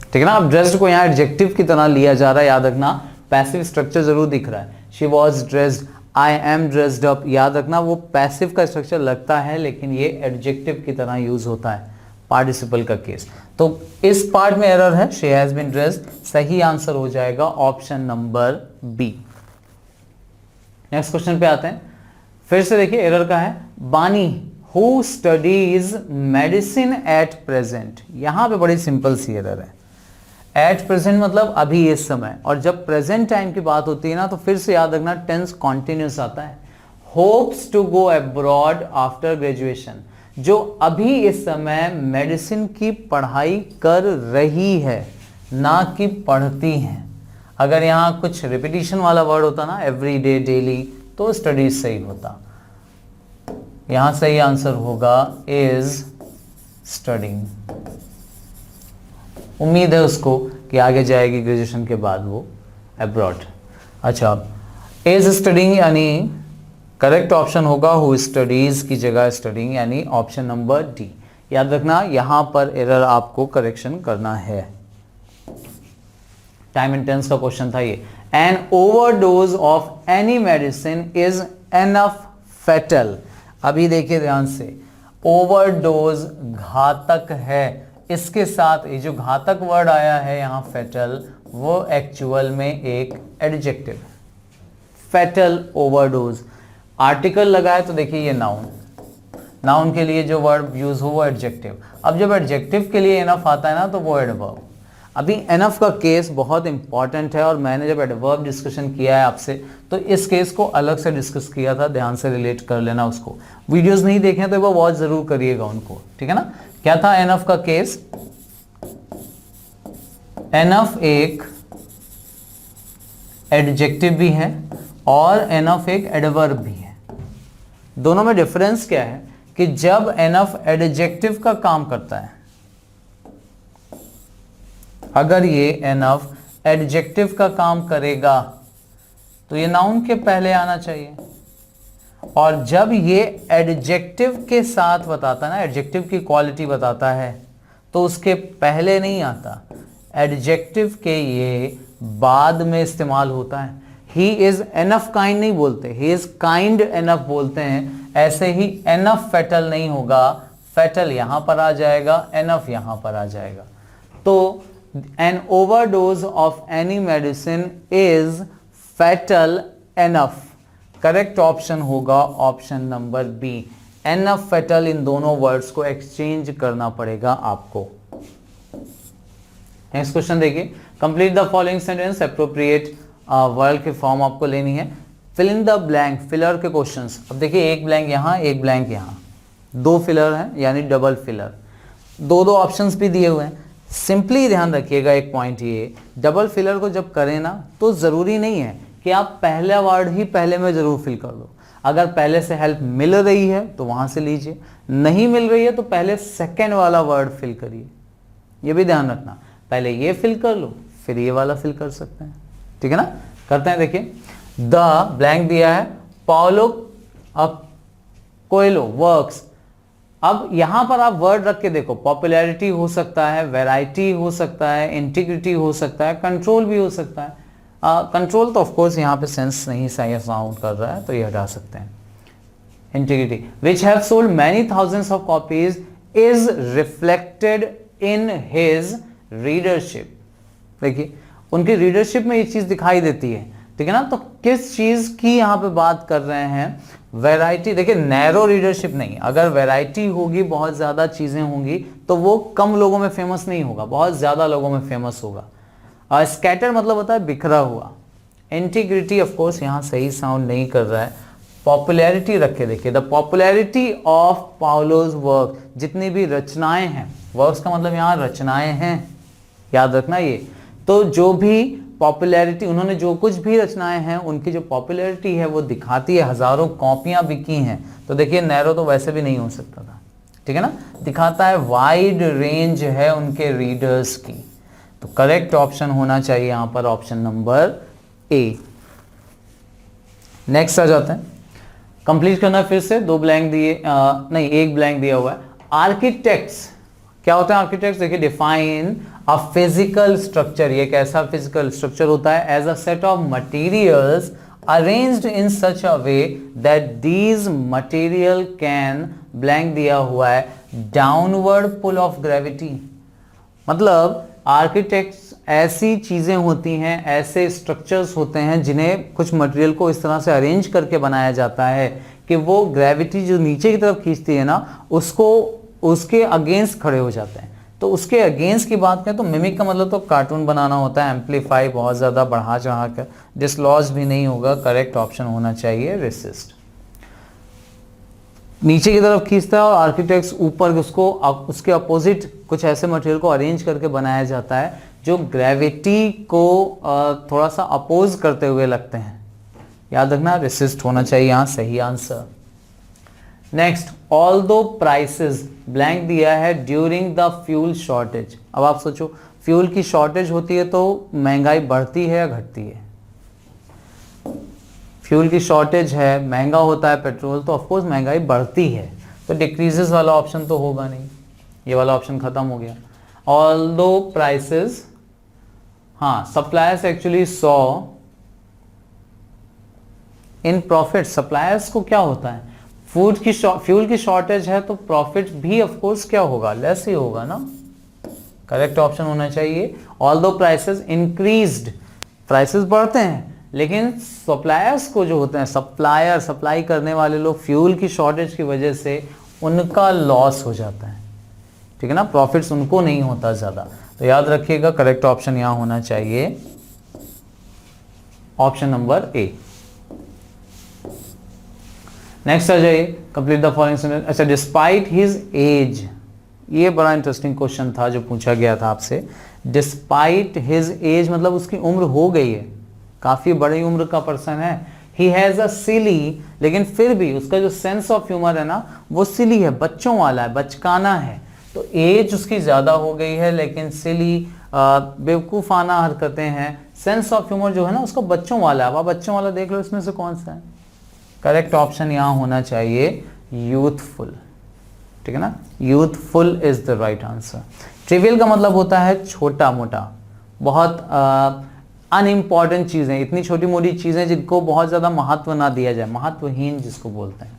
ठीक है ना। अब ड्रेस्ड को यहाँ एडजेक्टिव की तरह लिया जा रहा है, याद रखना पैसिव स्ट्रक्चर जरूर दिख रहा है। She was dressed, I am dressed up, याद रखना वो पैसिव का स्ट्रक्चर लगता है लेकिन ये एडजेक्टिव की तरह यूज होता है पार्टिसिपल का केस। तो इस पार्ट में एरर है, शी हैज बीन ड्रेस्ड, सही आंसर हो जाएगा option number B. Next question पे आते हैं, फिर से देखिए एरर का है, बानी who studies medicine at present. यहां पे बड़ी सिंपल सी एरर है, एट प्रेजेंट मतलब अभी इस समय, और जब प्रेजेंट टाइम की बात होती है ना तो फिर से याद रखना टेंस कॉन्टिन्यूस आता है। Hopes to go abroad after graduation, जो अभी इस समय मेडिसिन की पढ़ाई कर रही है ना कि पढ़ती हैं। अगर यहाँ कुछ रिपीटिशन वाला वर्ड होता ना, एवरी डे, डेली, तो स्टडीज सही होता। यहां सही आंसर होगा इज स्टडिंग। उम्मीद है उसको कि आगे जाएगी ग्रेजुएशन के बाद वो अब्रॉड। अच्छा, इज स्टडिंग यानी करेक्ट ऑप्शन होगा हु स्टडीज की जगह स्टडिंग, यानी ऑप्शन नंबर डी। याद रखना यहां पर एरर आपको करेक्शन करना है। टाइम एंड टेंस का क्वेश्चन था ये। An overdose of any medicine is enough fatal. अभी देखिए ध्यान से, ओवरडोज घातक है, इसके साथ ये जो घातक वर्ड आया है यहां फेटल, वो एक्चुअल में एक एडजेक्टिव, फेटल ओवरडोज। आर्टिकल लगा है तो देखिए ये नाउन, नाउन के लिए जो वर्ड यूज हो वो एडजेक्टिव। अब जब एडजेक्टिव के लिए एनफ आता है ना तो वो एडवर्ब। अभी एनफ का केस बहुत इंपॉर्टेंट है और मैंने जब एडवर्ब डिस्कशन किया है आपसे तो इस केस को अलग से डिस्कस किया था, ध्यान से रिलेट कर लेना उसको। वीडियोस नहीं देखे तो वो वॉच जरूर करिएगा उनको, ठीक है ना। क्या था एनफ का केस? एनफ एक एडजेक्टिव भी है और एनफ एक एडवर्ब भी है। दोनों में डिफरेंस क्या है कि जब एनफ एडजेक्टिव का काम करता है, अगर ये एनफ एडजेक्टिव का काम करेगा तो ये नाउन के पहले आना चाहिए, और जब ये एडजेक्टिव के साथ बताता है ना, एडजेक्टिव की क्वालिटी बताता है, तो उसके पहले नहीं आता, एडजेक्टिव के ये बाद में इस्तेमाल होता है। ही इज एनफ काइंड नहीं बोलते, ही इज काइंड एनफ बोलते हैं। ऐसे ही एनफ फेटल नहीं होगा, फेटल यहां पर आ जाएगा, एनफ यहां पर आ जाएगा। तो an overdose of any medicine is fatal enough, correct option होगा option number B. Enough fatal, इन दोनों वर्ड्स को एक्सचेंज करना पड़ेगा आपको। नेक्स्ट क्वेश्चन देखिए, complete the following sentence, appropriate word की फॉर्म आपको लेनी है। Fill in the blank, filler के क्वेश्चंस। अब देखिए एक ब्लैंक यहां, एक ब्लैंक यहां, दो फिलर हैं यानी डबल फिलर, दो दो ऑप्शंस भी दिए हुए हैं। सिंपली ध्यान रखिएगा एक पॉइंट, ये डबल फिलर को जब करें ना तो जरूरी नहीं है कि आप पहला वर्ड ही पहले में जरूर फिल कर दो। अगर पहले से हेल्प मिल रही है तो वहां से लीजिए, नहीं मिल रही है तो पहले सेकंड वाला वर्ड फिल करिए। ये भी ध्यान रखना, पहले ये फिल कर लो फिर ये वाला फिल कर सकते हैं, ठीक है ना। करते हैं, देखिए द ब्लैंक दिया है, पाउलो कोएलो वर्क्स। अब यहां पर आप वर्ड रख के देखो, पॉपुलैरिटी हो सकता है, वैरायटी हो सकता है, इंटीग्रिटी हो सकता है, कंट्रोल भी हो सकता है। कंट्रोल तो ऑफ कोर्स यहाँ पे सेंस नहीं सही साउंड कर रहा है तो ये हटा सकते हैं। Integrity, which have sold many thousands of copies is reflected in his readership. देखिए उनकी रीडरशिप में ये चीज दिखाई देती है, ठीक है ना। तो किस चीज की यहाँ पे बात कर रहे हैं? वैरायटी। देखिए नैरो रीडरशिप नहीं, अगर वैरायटी होगी, बहुत ज्यादा चीजें होंगी तो वो कम लोगों में फेमस नहीं होगा, बहुत ज्यादा लोगों में फेमस होगा। स्कैटर मतलब होता है बिखरा हुआ। इंटीग्रिटी ऑफ कोर्स यहाँ सही साउंड नहीं कर रहा है, पॉपुलैरिटी रख के देखिए, द पॉपुलैरिटी ऑफ पाउलोज वर्क, जितनी भी रचनाएं हैं, वर्क्स का मतलब यहाँ रचनाएं हैं, याद रखना ये। तो जो भी पॉपुलैरिटी, उन्होंने जो कुछ भी रचनाएं हैं उनकी जो पॉपुलैरिटी है वो दिखाती है, हजारों कॉपियां बिकी हैं। तो देखिए नैरो तो वैसे भी नहीं हो सकता था, ठीक है ना, दिखाता है वाइड रेंज है उनके रीडर्स की। तो करेक्ट ऑप्शन होना चाहिए यहां पर ऑप्शन नंबर ए। नेक्स्ट आ जाते हैं, कंप्लीट करना फिर से, 2 ब्लैंक दिए, नहीं 1 ब्लैंक दिया हुआ है। आर्किटेक्ट्स क्या होता है? आर्किटेक्ट्स देखिए, डिफाइन अ फिजिकल स्ट्रक्चर, ये कैसा फिजिकल स्ट्रक्चर होता है? As a set of materials arranged in such a way that these material can, blank दिया हुआ है, डाउनवर्ड पुल ऑफ ग्रेविटी। मतलब आर्किटेक्ट्स ऐसी चीजें होती हैं, ऐसे स्ट्रक्चर्स होते हैं जिन्हें कुछ मटेरियल को इस तरह से अरेंज करके बनाया जाता है कि वो ग्रेविटी जो नीचे की तरफ खींचती है ना, उसको उसके अगेंस्ट खड़े हो जाते हैं। तो उसके अगेंस्ट की बात करें तो मिमिक का मतलब तो कार्टून बनाना होता है, एम्पलीफाई, बहुत ज्यादा बढ़ा चढ़ा कर, डिसलॉज भी नहीं होगा। करेक्ट ऑप्शन होना चाहिए रेसिस्ट। नीचे की तरफ खींचता है और आर्किटेक्ट्स ऊपर उसको, उसके अपोजिट कुछ ऐसे मटेरियल को अरेंज करके बनाया जाता है जो ग्रेविटी को थोड़ा सा अपोज करते हुए लगते हैं। याद रखना रेसिस्ट होना चाहिए यहाँ सही answer. Next, although prices, blank दिया है, ड्यूरिंग द फ्यूल शॉर्टेज। अब आप सोचो, फ्यूल की शॉर्टेज होती है तो महंगाई बढ़ती है या घटती है? फ्यूल की शॉर्टेज है, महंगा होता है पेट्रोल, तो ऑफकोर्स महंगाई बढ़ती है, तो डिक्रीजेस वाला ऑप्शन तो होगा नहीं, ये वाला ऑप्शन खत्म हो गया। ऑल्दो प्राइसेस, हाँ, suppliers actually saw in profit. Suppliers को क्या होता है? फ्यूल की शॉर्टेज है तो प्रॉफिट भी ऑफ कोर्स क्या होगा? लेस ही होगा ना। करेक्ट ऑप्शन होना चाहिए ऑल्दो प्राइसेस इंक्रीज्ड, प्राइसेस बढ़ते हैं लेकिन सप्लायर्स को जो होते हैं, सप्लायर, सप्लाई करने वाले लोग, फ्यूल की शॉर्टेज की वजह से उनका लॉस हो जाता है, ठीक है ना, प्रॉफिट्स उनको नहीं होता ज्यादा। तो याद रखिएगा करेक्ट ऑप्शन यहां होना चाहिए ऑप्शन नंबर ए। नेक्स्ट आ जाइए, कंप्लीट द फॉलोइंग सेंटेंस। अच्छा, डिस्पाइट हिज एज, ये बड़ा इंटरेस्टिंग क्वेश्चन था जो पूछा गया था आपसे। डिस्पाइट हिज एज मतलब उसकी उम्र हो गई है, काफी बड़ी उम्र का पर्सन है। ही हैज अ सिली, लेकिन फिर भी उसका जो सेंस ऑफ ह्यूमर है ना वो सिली है, बच्चों वाला है, बचकाना है। तो एज उसकी ज्यादा हो गई है लेकिन सिली, बेवकूफाना हरकतें हैं। सेंस ऑफ ह्यूमर जो है ना उसका बच्चों वाला है। अब आप बच्चों वाला देख लो, इसमें से कौन सा है? करेक्ट ऑप्शन यहां होना चाहिए यूथफुल, ठीक है ना, youthful is the right answer. Trivial का मतलब होता है छोटा मोटा, बहुत अनइम्पॉर्टेंट चीजें, इतनी छोटी मोटी चीजें जिनको बहुत ज्यादा महत्व ना दिया जाए, महत्वहीन जिसको बोलते हैं,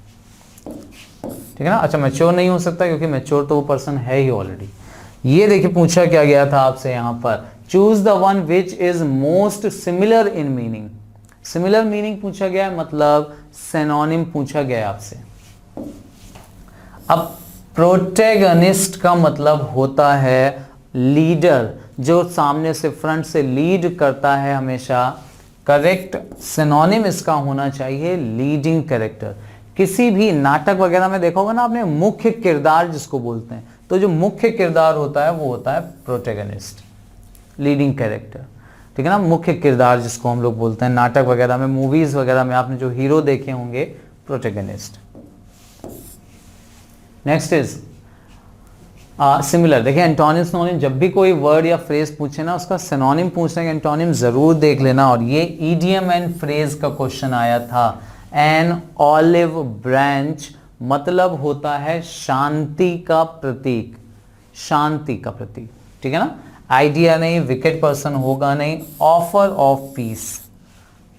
ठीक है ना। अच्छा, मैच्योर नहीं हो सकता क्योंकि मैच्योर तो वो पर्सन है ही ऑलरेडी। ये देखिए पूछा क्या गया था आपसे यहां पर, choose the one which is most similar in meaning. Similar meaning पूछा गया है, मतलब सिनोनिम पूछा गया है आपसे। अब प्रोटैगनिस्ट का मतलब होता है लीडर, जो सामने से, फ्रंट से लीड करता है हमेशा। करेक्ट सिनोनिम इसका होना चाहिए लीडिंग कैरेक्टर। किसी भी नाटक वगैरह में देखा होगा ना आपने, मुख्य किरदार जिसको बोलते हैं, तो जो मुख्य किरदार होता है वो होता है प्रोटैगनिस्ट, लीडिंग कैरेक्टर, ठीक है ना, मुख्य किरदार जिसको हम लोग बोलते हैं। नाटक वगैरह में, मूवीज वगैरह में आपने जो हीरो देखे होंगे, प्रोटैगनिस्ट। Next is similar. देखिए एंटोनिम सिनोनिम, जब भी कोई वर्ड या फ्रेज पूछे ना उसका सिनोनिम पूछने का एंटोनिम जरूर देख लेना। और ये ईडियम एंड फ्रेज का क्वेश्चन आया था। एन ऑलिव ब्रांच मतलब होता है शांति का प्रतीक, शांति का प्रतीक, ठीक है ना। आइडिया नहीं, विकेट पर्सन होगा नहीं, ऑफर ऑफ पीस,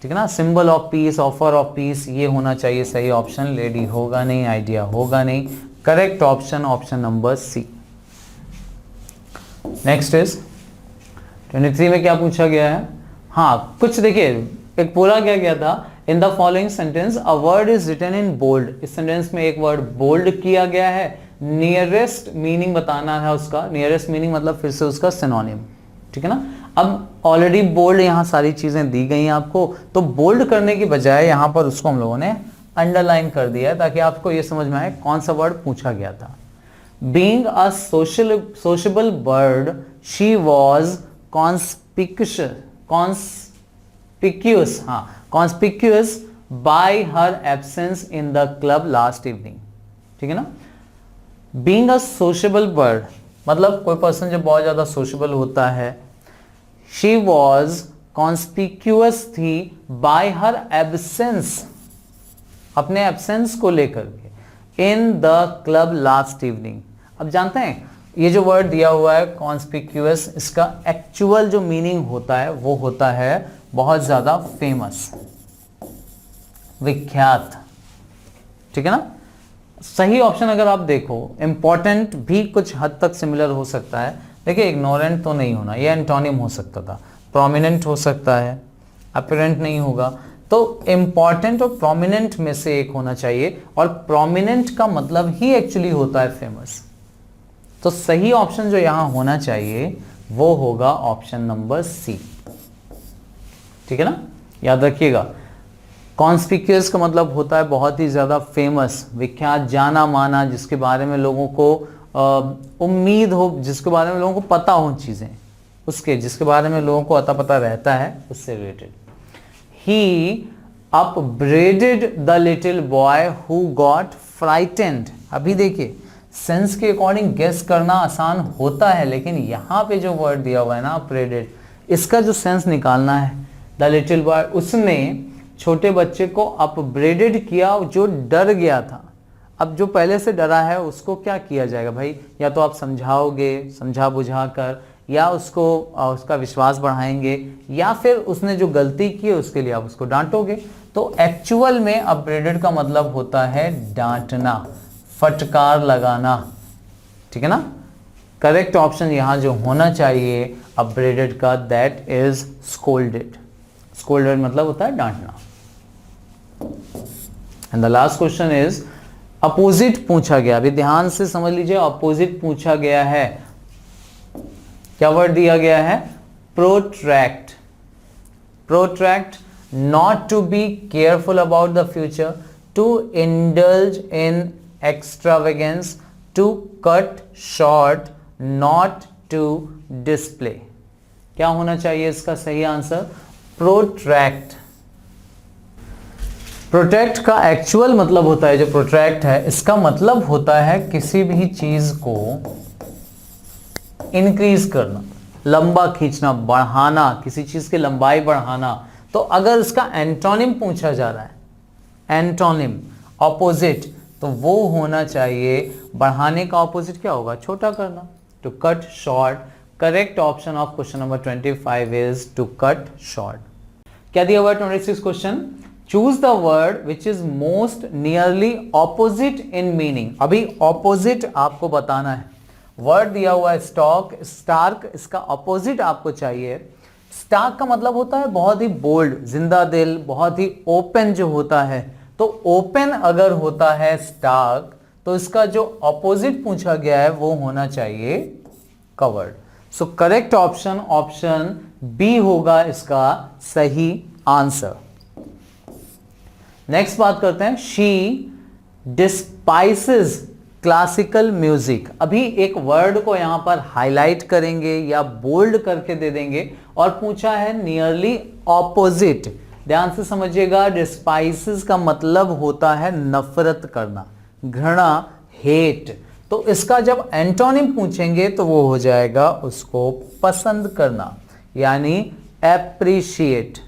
ठीक है ना, symbol of peace, offer of peace, ये होना चाहिए सही ऑप्शन। लेडी होगा नहीं, आइडिया होगा नहीं। Correct option option number C. Next is 23 में क्या पूछा गया है? हाँ, कुछ देखिए, एक पूरा क्या गया था, in the following sentence a word is written in bold. इस सेंटेंस में एक वर्ड बोल्ड किया गया है, नियरेस्ट मीनिंग बताना है उसका। नियरेस्ट मीनिंग मतलब फिर से उसका सिनोनिम, ठीक है ना। अब ऑलरेडी बोल्ड, यहाँ सारी चीजें दी गई हैं आपको, तो बोल्ड करने की बजाय यहाँ पर उसको हम लोगों ने अंडरलाइन कर दिया है ताकि आपको ये समझ में आए कौन सा वर्ड पूछा गया था। Being a sociable bird, she was conspicuous. Conspicuous, हाँ conspicuous by her absence in the club last evening, ठीक है ना। बीइंग अ सोशेबल बर्ड, मतलब कोई पर्सन जो बहुत ज्यादा सोशेबल होता है, शी वॉज कॉन्स्पिक्यूअस थी बाय हर एब्सेंस, अपने एब्सेंस को लेकर के, इन द क्लब लास्ट इवनिंग। अब जानते हैं ये जो वर्ड दिया हुआ है कॉन्स्पिक्यूअस, इसका एक्चुअल जो मीनिंग होता है वो होता है बहुत ज्यादा फेमस, विख्यात, ठीक है ना। सही ऑप्शन अगर आप देखो, इंपॉर्टेंट भी कुछ हद तक सिमिलर हो सकता है, देखिए इग्नोरेंट तो नहीं होना, ये एंटोनिम हो सकता था, प्रोमिनेंट हो सकता है, अपीरेंट नहीं होगा, तो इंपॉर्टेंट और प्रोमिनेंट में से एक होना चाहिए, और प्रोमिनेंट का मतलब ही एक्चुअली होता है फेमस। तो सही ऑप्शन जो यहां होना चाहिए वो होगा ऑप्शन नंबर सी, ठीक है ना, याद रखिएगा। कॉन्स्पिक्यूअस का मतलब होता है बहुत ही ज्यादा फेमस, विख्यात, जाना माना, जिसके बारे में लोगों को उम्मीद हो, जिसके बारे में लोगों को पता हो चीजें, उसके जिसके बारे में लोगों को अता पता रहता है, उससे related. He upbraided the little boy who got frightened. अभी देखिए सेंस के अकॉर्डिंग गेस करना आसान होता है, लेकिन यहां पे जो वर्ड दिया हुआ है ना अपब्रेडेड, इसका जो सेंस निकालना है, द लिटिल बॉय, उसने छोटे बच्चे को अपब्रेडेड किया जो डर गया था। अब जो पहले से डरा है उसको क्या किया जाएगा भाई, या तो आप समझाओगे समझा बुझा कर, या उसको उसका विश्वास बढ़ाएंगे, या फिर उसने जो गलती की है उसके लिए आप उसको डांटोगे। तो एक्चुअल में अपब्रेडेड का मतलब होता है डांटना, फटकार लगाना, ठीक है ना। करेक्ट ऑप्शन यहां जो होना चाहिए अपब्रेडेड का, दैट इज स्कोल्डेड। स्कोल्डेड मतलब होता है डांटना। And the last question is opposite पूछा गया। अभी ध्यान से समझ लीजिए, अपोजिट पूछा गया है, क्या वर्ड दिया गया है, protract. Protract, not to be careful about the future, to indulge in extravagance, to cut short, not to display. क्या होना चाहिए इसका सही आंसर, प्रोट्रैक्ट। प्रोटेक्ट का एक्चुअल मतलब होता है, जो प्रोट्रैक्ट है इसका मतलब होता है किसी भी चीज को इंक्रीज करना, लंबा खींचना, बढ़ाना, किसी चीज की लंबाई बढ़ाना। तो अगर इसका एंटोनिम पूछा जा रहा है, एंटोनिम ऑपोजिट, तो वो होना चाहिए, बढ़ाने का ऑपोजिट क्या होगा, छोटा करना, to cut short. Correct option of question number 25 is to cut short. क्या दिया हुआ 26 question, choose the word which is most nearly opposite in meaning. अभी ऑपोजिट आपको बताना है, वर्ड दिया हुआ है स्टॉक, स्टार्क, इसका ऑपोजिट आपको चाहिए। स्टार्क का मतलब होता है बहुत ही बोल्ड, जिंदा दिल, बहुत ही ओपन जो होता है। तो ओपन अगर होता है स्टार्क, तो इसका जो ऑपोजिट पूछा गया है वो होना चाहिए covered. So correct option option B होगा इसका सही आंसर। नेक्स्ट बात करते हैं, शी डिस्पाइसेस क्लासिकल म्यूजिक। अभी एक वर्ड को यहां पर हाईलाइट करेंगे या बोल्ड करके दे देंगे, और पूछा है नियरली ऑपोजिट। ध्यान से समझिएगा, डिस्पाइसेस का मतलब होता है नफरत करना, घृणा, हेट। तो इसका जब एंटोनिम पूछेंगे तो वो हो जाएगा उसको पसंद करना, यानी एप्रिशिएट।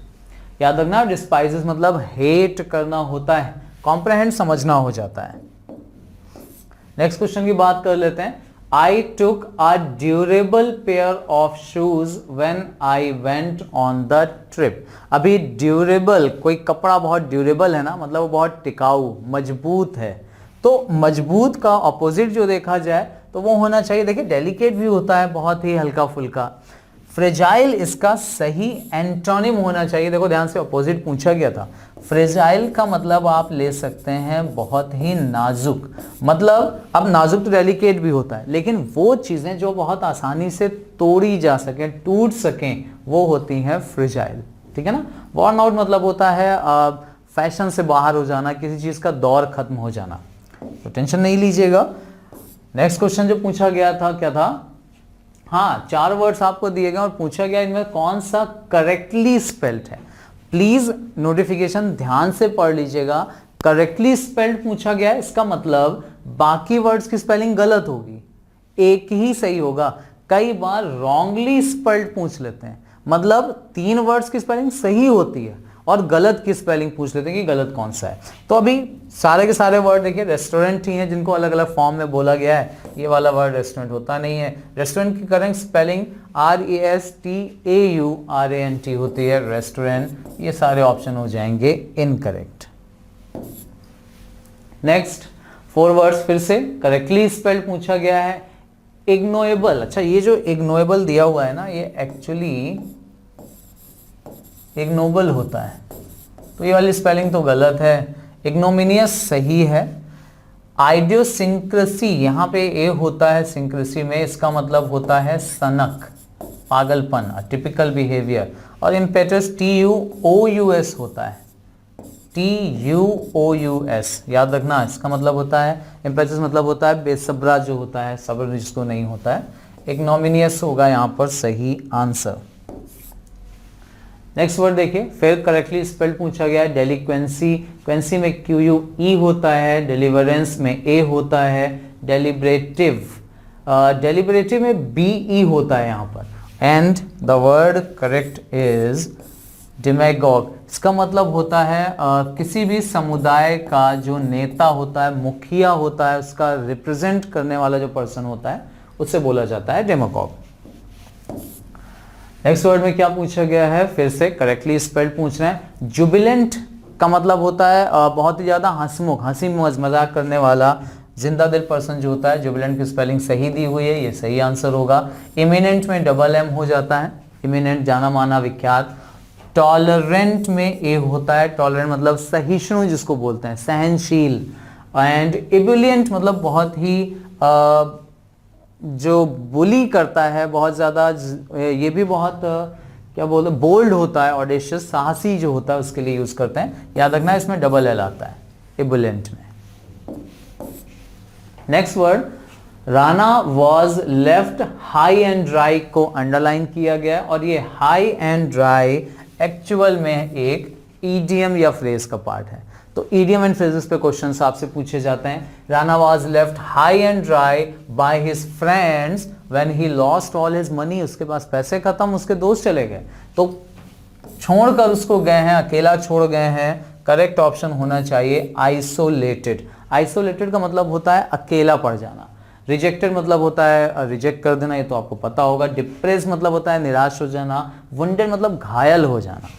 याद रखना, डिस्पाइसेस मतलब हेट करना होता है, कॉम्प्रहेंड समझना हो जाता है। नेक्स्ट क्वेश्चन की बात कर लेते हैं। I took a durable pair of shoes when I went on the trip. अभी ड्यूरेबल, कोई कपड़ा बहुत ड्यूरेबल है ना, मतलब वो बहुत टिकाऊ, मजबूत है। तो मजबूत का ऑपोजिट जो देखा जाए तो वो होना चाहिए, देखिए डेलिकेट भी होता है, बहुत ही हल्का फुल्का। फ्रेजाइल इसका सही एंटोनिम होना चाहिए। देखो ध्यान से, ऑपोजिट पूछा गया था। फ्रेजाइल का मतलब आप ले सकते हैं बहुत ही नाजुक, मतलब अब नाजुक तो डेलिकेट भी होता है, लेकिन वो चीजें जो बहुत आसानी से तोड़ी जा सके, टूट सकें, वो होती हैं फ्रेजाइल, ठीक है ना। वॉर्न आउट मतलब होता है फैशन से बाहर हो जाना, किसी चीज का दौर खत्म हो जाना। तो टेंशन नहीं लीजिएगा। नेक्स्ट क्वेश्चन जो पूछा गया था क्या था, हाँ, 4 वर्ड्स आपको दिए गए और पूछा गया इनमें कौन सा करेक्टली स्पेल्ड है। प्लीज नोटिफिकेशन ध्यान से पढ़ लीजिएगा। करेक्टली स्पेल्ड पूछा गया है, इसका मतलब बाकी वर्ड्स की स्पेलिंग गलत होगी, एक ही सही होगा। कई बार रॉन्गली स्पेल्ड पूछ लेते हैं, मतलब 3 वर्ड्स की स्पेलिंग सही होती है और गलत की स्पेलिंग पूछ लेते हैं कि गलत कौन सा है। तो अभी सारे के सारे वर्ड देखिए रेस्टोरेंट ही हैं जिनको अलग अलग फॉर्म में बोला गया है। ये वाला वर्ड रेस्टोरेंट होता नहीं है। रेस्टोरेंट की करेक्ट स्पेलिंग RESTAURANT होती है, रेस्टोरेंट। ये सारे ऑप्शन हो जाएंगे इनकरेक्ट। नेक्स्ट 4 वर्ड्स फिर से करेक्टली स्पेल्ड पूछा गया है। इग्नोएबल, अच्छा ये जो इग्नोएबल दिया हुआ है ना, ये एक्चुअली इग्नोबल होता है, तो ये वाली स्पेलिंग तो गलत है। इग्नोमिनियस सही है। आइडियोसिंक्रेसी, यहाँ पे ए होता है सिंक्रेसी में, इसका मतलब होता है सनक, पागलपन, टिपिकल बिहेवियर। और इम्पेटस TUOUS होता है, TUOUS याद रखना, इसका मतलब होता है इम्पेटस, मतलब होता है बेसब्रा जो होता है, सब्र जिसको नहीं होता है। इग्नोमिनियस होगा यहाँ पर सही आंसर। नेक्स्ट वर्ड देखिए, फिर करेक्टली स्पेल्ड पूछा गया है। डेलिक्वेंसी, क्वेंसी में QUE होता है, डिलीवरेंस में A होता है, डेलिब्रेटिव, डेलिब्रेटिव में BE होता है यहाँ पर। And the word correct is demagogue. इसका मतलब होता है किसी भी समुदाय का जो नेता होता है, मुखिया होता है, उसका रिप्रेजेंट करने वाला जो पर्सन होता है, उससे बोला जाता है डेमागॉग। नेक्स्ट वर्ड में क्या पूछा गया है, फिर से करेक्टली स्पेल्ड पूछ रहे हैं। जुबिलेंट का मतलब होता है बहुत ही ज्यादा हंसमुख, हंसी मजाक करने वाला, जिंदा दिल पर्सन जो होता है। जुबिलेंट की स्पेलिंग सही दी हुई है, ये सही आंसर होगा। इमिनेंट में डबल M हो जाता है, इमिनेंट जाना माना विख्यात। टॉलरेंट में A होता है, टॉलरेंट मतलब सहिष्णु जिसको बोलते हैं, सहनशील। एंड इबुलियंट मतलब बहुत ही जो बुली करता है, बहुत ज़्यादा, ये भी बहुत क्या बोलते हैं, बोल्ड होता है, ऑडेशियस, साहसी जो होता है उसके लिए यूज़ करते हैं। याद रखना इसमें डबल L आता है इबुलेंट में। Next word, Rana was left high and dry को अंडरलाइन किया गया है, और ये हाई एंड ड्राई एक्चुअल में एक ईडियम या फ्रेज का पार्ट है। तो ईडियम एंड फ्रेजेस पे क्वेश्चंस आपसे पूछे जाते हैं। Rana was left high and dry by his friends when he lost all his money. उसके पास पैसे खत्म, उसके दोस्त चले गए, तो छोड़कर उसको गए हैं, अकेला छोड़ गए हैं। करेक्ट ऑप्शन होना चाहिए आइसोलेटेड। आइसोलेटेड का मतलब होता है अकेला पड़ जाना। रिजेक्टेड मतलब होता है रिजेक्ट कर देना, ये तो आपको पता होगा। डिप्रेस मतलब होता है निराश हो जाना। वुंडेड मतलब घायल हो जाना।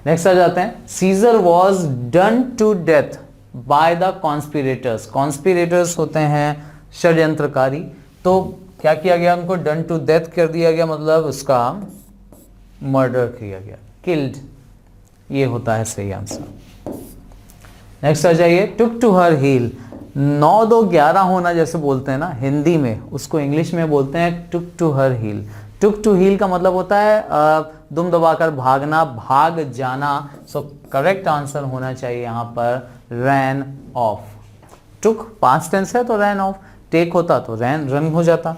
नेक्स्ट आ जाते हैं, Caesar was done to death by the conspirators. Conspirators होते हैं षड्यंत्रकारी, तो क्या किया गया, उनको डन टू डेथ कर दिया गया, मतलब उसका मर्डर किया गया, किल्ड, ये होता है सही आंसर। नेक्स्ट आ जाइए, टुक टू हर हील। 9 2 11 होना जैसे बोलते हैं ना हिंदी में, उसको इंग्लिश में बोलते हैं took to her heel. Took to heel का मतलब होता है दुम दबाकर भागना, भाग जाना। सो करेक्ट आंसर होना चाहिए यहाँ पर रैन ऑफ। टुक पास्ट टेंस है तो रैन ऑफ, टेक होता तो रन हो जाता।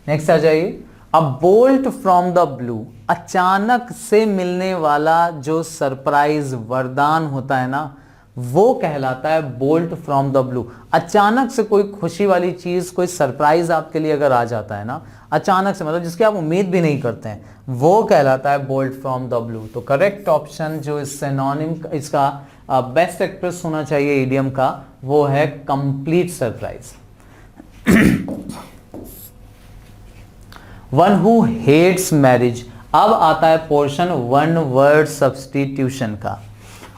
नेक्स्ट आ जाइए, अ बोल्ट फ्रॉम द ब्लू। अचानक से मिलने वाला जो सरप्राइज वरदान होता है ना, वो कहलाता है बोल्ट फ्रॉम द ब्लू। अचानक से कोई खुशी वाली चीज, कोई सरप्राइज आपके लिए अगर आ जाता है ना अचानक से, मतलब जिसकी आप उम्मीद भी नहीं करते हैं, वो कहलाता है बोल्ट फ्रॉम द ब्लू। तो करेक्ट ऑप्शन जो इस सिनोनिम, इसका बेस्ट एक्सप्रेस होना चाहिए इडियम का, वो है complete surprise. One who hates marriage. अब आता है पोर्शन वन वर्ड सब्स्टिट्यूशन का,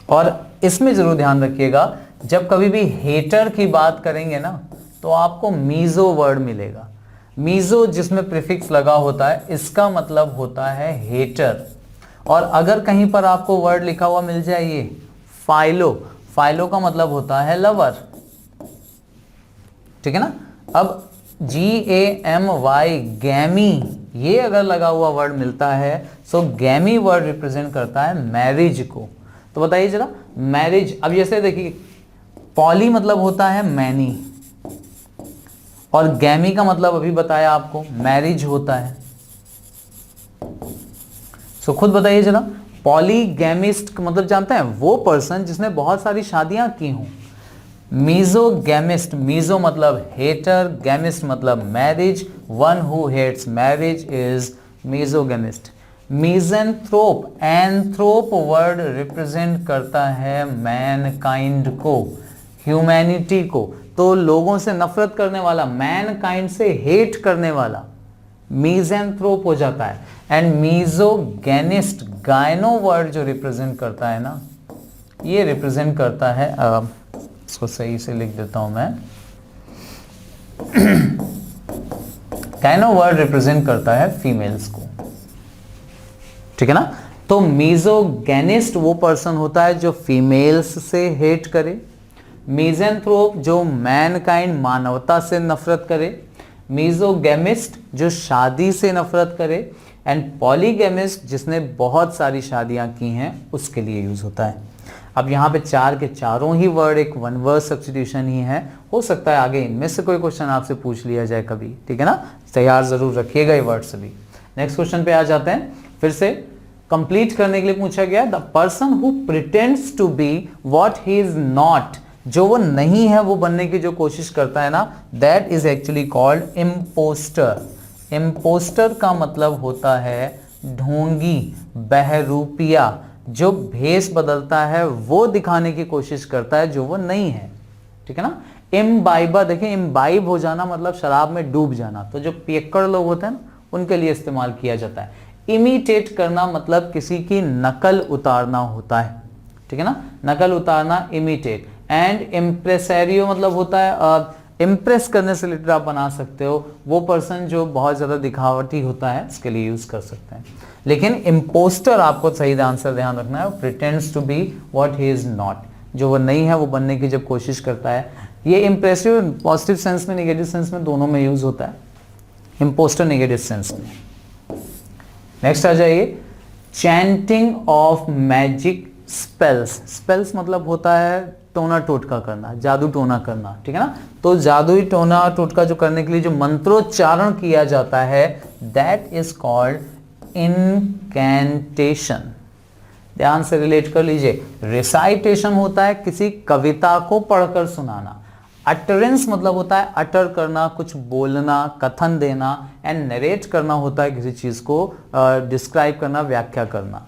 और इसमें जरूर ध्यान रखिएगा, जब कभी भी हेटर की बात करेंगे ना तो आपको मीजो वर्ड मिलेगा। मीजो जिसमें प्रीफिक्स लगा होता है, इसका मतलब होता है हेटर। और अगर कहीं पर आपको वर्ड लिखा हुआ मिल जाए ये फाइलो, फाइलो का मतलब होता है लवर, ठीक है ना। अब GAMY गैमी, ये अगर लगा हुआ वर्ड मिलता है, सो गैमी वर्ड रिप्रेजेंट करता है मैरिज को। तो बताइए जरा, मैरिज, अब जैसे देखिए पॉली मतलब होता है मैनी, और गैमी का मतलब अभी बताया आपको, मैरिज होता है। सो खुद बताइए जरा, पॉलीगैमिस्ट का मतलब जानते हैं? वो पर्सन जिसने बहुत सारी शादियां की हों। मीजोगैमिस्ट, मीजो मतलब हेटर, गैमिस्ट मतलब marriage, one who hates marriage is misogamist. Misanthrope, anthrope word represent करता है मैनकाइंड को, ह्यूमैनिटी को, तो लोगों से नफरत करने वाला, मैनकाइंड से हेट करने वाला मीजेंथ्रोप हो जाता है। एंड मीजोगैनिस्ट, गायनो वर्ड जो रिप्रेजेंट करता है ना, ये रिप्रेजेंट करता है, इसको सही से लिख देता हूं मैं, गायनो वर्ड रिप्रेजेंट करता है फीमेल्स को, ठीक है ना। तो मीजोगैनिस्ट वो पर्सन होता है जो फीमेल्स से हेट करे, मीजेंथ्रोप जो मैनकाइंड मानवता से नफरत करे, मीजोगैमिस्ट जो शादी से नफरत करे, एंड पॉलीगैमिस्ट जिसने बहुत सारी शादियां की हैं उसके लिए यूज होता है। अब यहाँ पे चार के चारों ही वर्ड एक वन वर्ड सब्स्टिट्यूशन ही है, हो सकता है आगे इनमें से कोई क्वेश्चन आपसे पूछ लिया जाए कभी, ठीक है ना, तैयार जरूर रखिएगा ये वर्ड सभी। नेक्स्ट क्वेश्चन पे आ जाते हैं, फिर से कंप्लीट करने के लिए पूछा गया, the person who pretends to be what he is not, जो वो नहीं है वो बनने की जो कोशिश करता है ना, that is actually called impostor. Impostor का मतलब होता है ढोंगी, बहरूपिया, जो भेष बदलता है, वो दिखाने की कोशिश करता है जो वो नहीं है, ठीक है ना। इम्बाइबर, देखिए इम्बाइब हो जाना मतलब शराब में डूब जाना, तो जो पियक्कड़ लोग होते हैं ना उनके लिए इस्तेमाल किया जाता है। इमिटेट करना मतलब किसी की नकल उतारना होता है, ठीक है ना, नकल उतारना, इमिटेट। एंड इम्प्रेसरियो मतलब होता है इम्प्रेस करने से रिलेटेड आप बना सकते हो, वो पर्सन जो बहुत ज्यादा दिखावटी होता है इसके लिए यूज कर सकते हैं। लेकिन इम्पोस्टर आपको सही आंसर ध्यान रखना है, pretends to be what he is not, जो वो नहीं है वो बनने की जब कोशिश करता है। ये इम्प्रेसिव पॉजिटिव सेंस में, नेगेटिव सेंस में, दोनों में यूज होता है, इम्पोस्टर नेगेटिव सेंस में। नेक्स्ट आ जाइए, chanting of magic spells. Spells मतलब होता है टोना टोटका करना, जादू टोना करना, ठीक है ना। तो जादुई टोना टोटका जो करने के लिए जो मंत्रोच्चारण किया जाता है, दैट इज कॉल्ड इनकैंटेशन। ध्यान से रिलेट कर लीजिए, रिसाइटेशन होता है किसी कविता को पढ़कर सुनाना, अटरेंस मतलब होता है अटर करना, कुछ बोलना, कथन देना, एंड नरेट करना होता है किसी चीज को डिस्क्राइब करना, व्याख्या करना।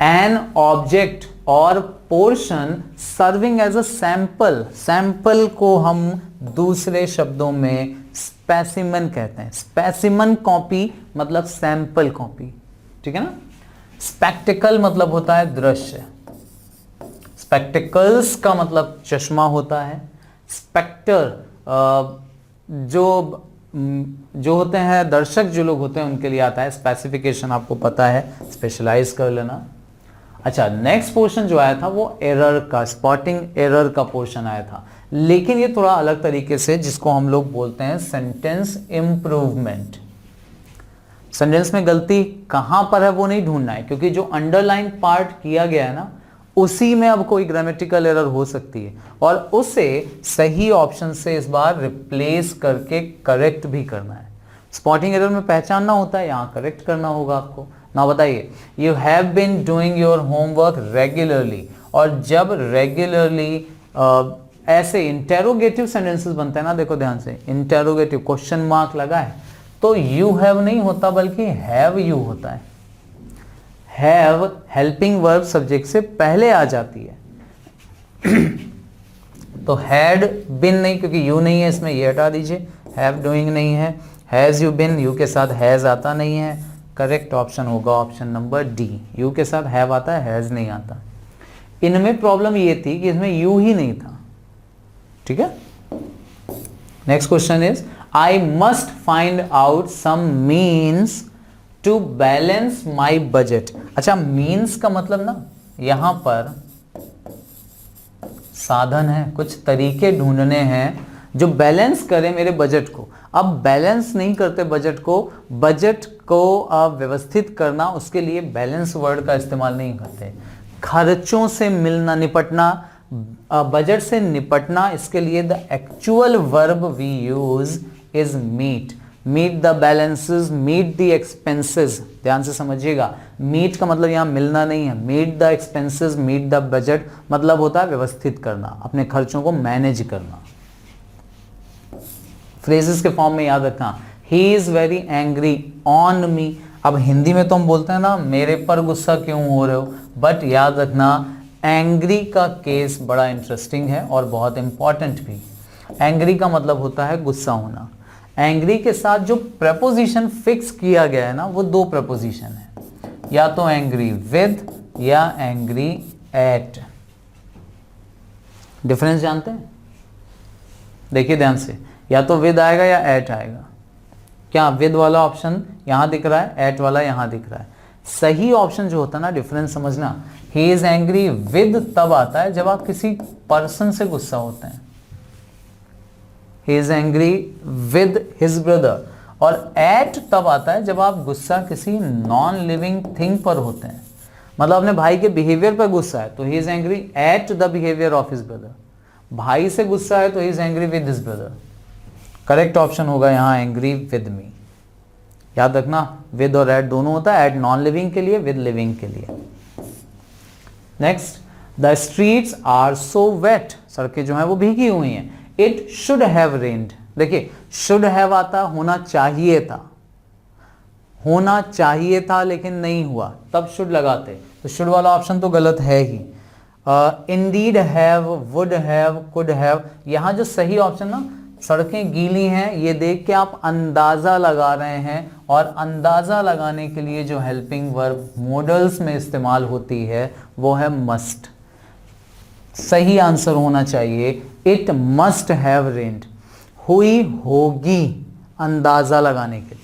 An object or portion serving as a sample, sample को हम दूसरे शब्दों में स्पेसिमन कहते हैं। स्पेसिमन कॉपी मतलब सैंपल कॉपी, ठीक है ना। स्पेक्टिकल मतलब होता है दृश्य, स्पेक्टिकल्स का मतलब चश्मा होता है। स्पेक्टर जो होते हैं दर्शक, जो लोग होते हैं उनके लिए आता है। स्पेसिफिकेशन आपको पता है, स्पेशलाइज कर लेना। अच्छा, नेक्स्ट पोर्शन जो आया था वो एरर का, स्पॉटिंग एरर का पोर्शन आया था, लेकिन ये थोड़ा अलग तरीके से, जिसको हम लोग बोलते हैं सेंटेंस इंप्रूवमेंट। सेंटेंस में गलती कहां पर है वो नहीं ढूंढना है, क्योंकि जो अंडरलाइन पार्ट किया गया है ना, उसी में अब कोई ग्रामेटिकल एरर हो सकती है, और उसे सही ऑप्शन से इस बार रिप्लेस करके करेक्ट भी करना है। स्पॉटिंग एरर में पहचानना होता है, यहां करेक्ट करना होगा आपको ना। बताइए, you have been doing your homework regularly, और जब रेगुलरली ऐसे इंटेरोगेटिव सेंटेंसेस बनते हैं ना, देखो ध्यान से, इंटेरोगेटिव क्वेश्चन मार्क लगा है तो यू हैव नहीं होता बल्कि हैव यू होता है। हैव हेल्पिंग वर्ब सब्जेक्ट से पहले आ जाती है तो हैड बिन नहीं, क्योंकि यू नहीं है इसमें, ये हटा दीजिए। हैव डूइंग नहीं है, हैज यू बिन, यू के साथ हैज आता नहीं है, करेक्ट ऑप्शन होगा ऑप्शन नंबर डी। यू के साथ हैव आता है, हैज नहीं आता। इनमें प्रॉब्लम ये थी कि इसमें यू ही नहीं था, ठीक है। Next question is, I must find out some means to balance my budget. अच्छा, मीन्स का मतलब ना यहां पर साधन है, कुछ तरीके ढूंढने हैं जो बैलेंस करे मेरे बजट को। अब बैलेंस नहीं करते बजट को व्यवस्थित करना, उसके लिए बैलेंस वर्ड का इस्तेमाल नहीं करते। खर्चों से मिलना, निपटना, बजट से निपटना, इसके लिए the actual verb we use is meet. Meet the balances, meet the expenses, ध्यान से समझिएगा, मीट का मतलब यहाँ मिलना नहीं है। Meet the expenses, meet the budget मतलब होता है व्यवस्थित करना, अपने खर्चों को मैनेज करना। फ्रेजेस के फॉर्म में याद रखना, he is very angry on me. अब हिंदी में तो हम बोलते हैं ना मेरे पर गुस्सा क्यों हो रहे हो, बट याद रखना एंग्री का केस बड़ा इंटरेस्टिंग है और बहुत इंपॉर्टेंट भी। एंग्री का मतलब होता है गुस्सा होना। एंग्री के साथ जो प्रपोजिशन फिक्स किया गया है ना वो दो प्रपोजिशन है, या तो एंग्री विद या एंग्री एट। डिफरेंस जानते हैं? देखिए ध्यान से, या तो विद आएगा या एट आएगा। क्या विद वाला ऑप्शन यहां दिख रहा है, एट वाला यहां दिख रहा है। सही ऑप्शन जो होता है ना, डिफरेंस समझना, ही इज एंग्री विद तब आता है जब आप किसी पर्सन से गुस्सा होते हैं। He is angry with his brother. और एट तब आता है जब आप गुस्सा किसी नॉन लिविंग थिंग पर होते हैं। मतलब अपने भाई के बिहेवियर पर गुस्सा है तो he is angry at the behaviour of his brother. भाई से गुस्सा है तो he is angry with his brother. Correct option होगा यहाँ एंग्री विद मी। याद रखना विद और एट दोनों होता है, एट नॉन लिविंग के लिए, विद लिविंग के लिए। Next, the streets are so wet, सड़कें जो हैं वो भीगी हुई हैं। इट शुड हैव रेन्ड, देखिए शुड हैव आता, होना चाहिए था, होना चाहिए था लेकिन नहीं हुआ, तब शुड लगाते, तो शुड वाला ऑप्शन तो गलत है ही। Indeed have, would have, could have, यहाँ जो सही ऑप्शन ना, सड़कें गीली हैं ये देख के आप अंदाजा लगा रहे हैं, और अंदाजा लगाने के लिए जो हेल्पिंग वर्ब मॉडल्स में इस्तेमाल होती है वो है मस्ट। सही आंसर होना चाहिए इट मस्ट हैव रेन्ड, हुई होगी अंदाजा लगाने के लिए।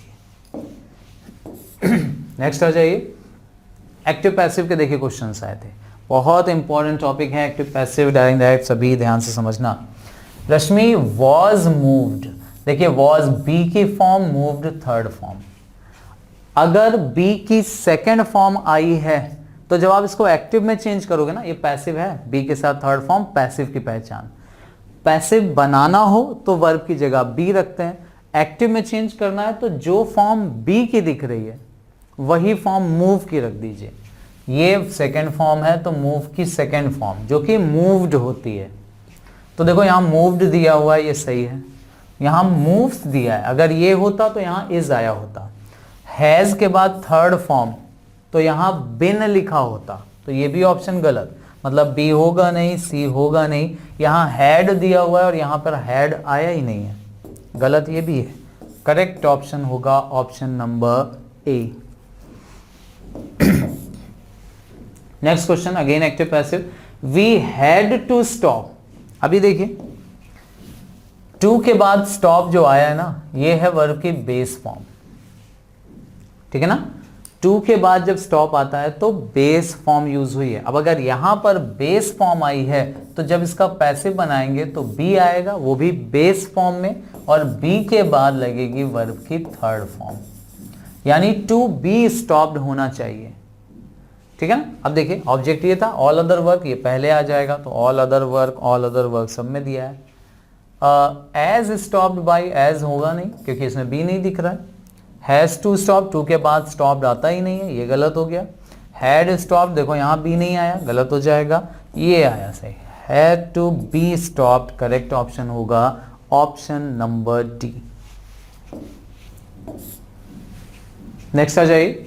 नेक्स्ट आ जाइए, एक्टिव पैसिव के देखिए क्वेश्चंस आए थे, बहुत इंपॉर्टेंट टॉपिक है एक्टिव पैसिव, डायरेक्ट सभी ध्यान से समझना। रश्मि वॉज मूव्ड, देखिए वॉज बी की फॉर्म, मूव्ड थर्ड फॉर्म। अगर बी की सेकेंड फॉर्म आई है तो जब आप इसको एक्टिव में चेंज करोगे ना, ये पैसिव है, बी के साथ थर्ड फॉर्म, पैसिव की पहचान। पैसिव बनाना हो तो वर्ब की जगह बी रखते हैं, एक्टिव में चेंज करना है तो जो फॉर्म बी की दिख रही है वही फॉर्म मूव की रख दीजिए। ये सेकेंड फॉर्म है तो मूव की सेकेंड फॉर्म जो कि मूव्ड होती है। तो देखो यहाँ मूव्ड दिया हुआ है, ये सही है, यहाँ मूव्स दिया है, अगर ये होता तो यहाँ इज आया होता। हैज के बाद थर्ड फॉर्म तो यहाँ बिन लिखा होता, तो ये भी ऑप्शन गलत, मतलब बी होगा नहीं, सी होगा नहीं, यहाँ हैड दिया हुआ है और यहाँ पर हैड आया ही नहीं है, गलत ये भी है। करेक्ट ऑप्शन होगा option number A. Next question, again active passive, we had to stop. अभी देखिए टू के बाद स्टॉप जो आया है ना, ये है वर्ब की बेस फॉर्म, ठीक है ना। टू के बाद जब स्टॉप आता है तो बेस फॉर्म यूज हुई है। अब अगर यहां पर बेस फॉर्म आई है तो जब इसका पैसिव बनाएंगे तो बी आएगा, वो भी बेस फॉर्म में, और बी के बाद लगेगी वर्ब की थर्ड फॉर्म, यानी टू बी स्टॉप्ड होना चाहिए, ठीक है ना। अब देखिए ऑब्जेक्ट ये था, ऑल अदर वर्क, ये पहले आ जाएगा, तो ऑल अदर वर्क सब में दिया है। एज स्टॉप्ड बाई, एज होगा नहीं क्योंकि इसमें बी नहीं दिख रहा है। हैज टू स्टॉप, टू के बाद स्टॉप्ड आता ही नहीं है, ये गलत हो गया। हैड स्टॉप्ड, देखो यहाँ बी नहीं आया, गलत हो जाएगा, ये आया सही, had to be stopped. Correct option होगा ऑप्शन नंबर डी। नेक्स्ट आ जाइए,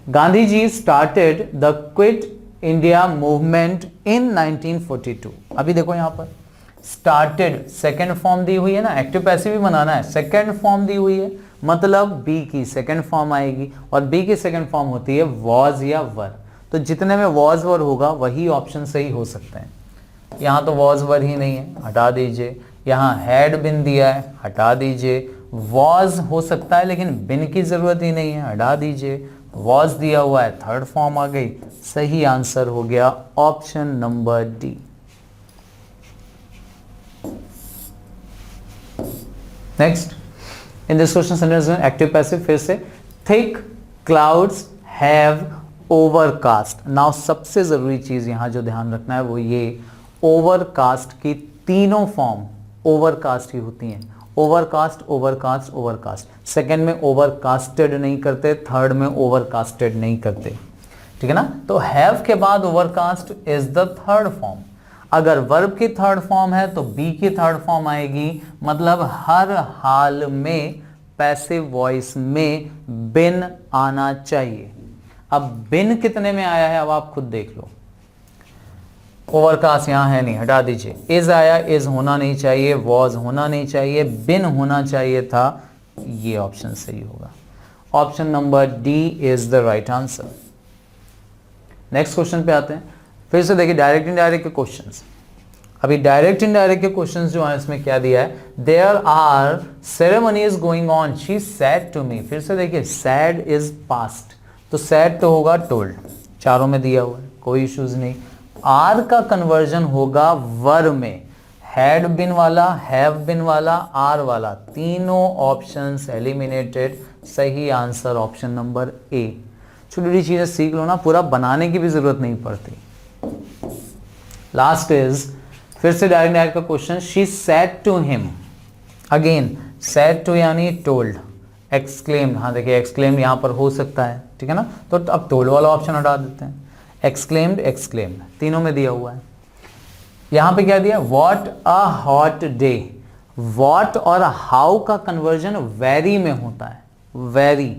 Gandhi ji started the quit India movement in 1942। अभी देखो यहां पर स्टार्टेड सेकेंड फॉर्म दी हुई है ना, एक्टिव पैसिव भी बनाना है, सेकेंड फॉर्म दी हुई है, मतलब बी की सेकेंड फॉर्म आएगी, और बी की सेकेंड फॉर्म होती है वॉज या वर, तो जितने में वॉज वर होगा वही ऑप्शन सही हो सकते हैं। यहाँ तो वॉज वर ही नहीं है, हटा दीजिए। यहाँ हैड बिन दिया है, हटा दीजिए। वॉज हो सकता है लेकिन बिन की जरूरत ही नहीं है, हटा दीजिए। वॉज दिया हुआ है, थर्ड फॉर्म आ गई, सही आंसर हो गया option number D. Next, in this question sentence में एक्टिव पैसिव फिर से, thick clouds have overcast. Now सबसे जरूरी चीज यहां जो ध्यान रखना है वो ये, ओवरकास्ट की तीनों फॉर्म ओवरकास्ट ही होती हैं। Overcast, overcast, overcast. सेकंड में ओवरकास्टेड नहीं करते, थर्ड में ओवरकास्टेड नहीं करते, ठीक है ना। तो हैव के बाद overcast is the third form. अगर वर्ब की थर्ड फॉर्म है तो बी की थर्ड फॉर्म आएगी, मतलब हर हाल में पैसिव वॉइस में बिन आना चाहिए। अब बिन कितने में आया है अब आप खुद देख लो। ओवरकास्ट यहां है नहीं, हटा दीजिए। इज आया, इज होना नहीं चाहिए, वॉज होना नहीं चाहिए, बिन होना चाहिए था। ये ऑप्शन सही होगा। Option number D is the right answer. Next question पे आते हैं। फिर से देखिए डायरेक्ट इनडायरेक्ट के क्वेश्चंस। अभी डायरेक्ट इनडायरेक्ट के क्वेश्चंस जो है इसमें क्या दिया है, there are ceremonies going on, she said to me. फिर से देखिए सैड इज पास्ट, तो सैड तो होगा टोल्ड, चारों में दिया हुआ है, कोई इश्यूज नहीं। आर का कन्वर्जन होगा वर में, हैड बिन वाला, हैव बिन वाला, आर वाला, तीनों ऑप्शंस एलिमिनेटेड। सही आंसर ऑप्शन नंबर ए। छोटी छोटी चीजें सीख लो ना, पूरा बनाने की भी जरूरत नहीं पड़ती। लास्ट इज फिर से डायरेक्ट डायरेक्ट का question, she said to him. Again said to यानी टोल्ड, एक्सक्लेम्ड, हाँ देखिए एक्सक्लेम्ड यहां पर हो सकता है, ठीक है ना। तो अब टोल्ड वाला ऑप्शन हटा देते हैं। एक्सक्लेम्ड, एक्सक्लेम्ड तीनों में दिया हुआ है। यहां पे क्या दिया, what a hot day. What और हाउ का कन्वर्जन वेरी में होता है, वेरी।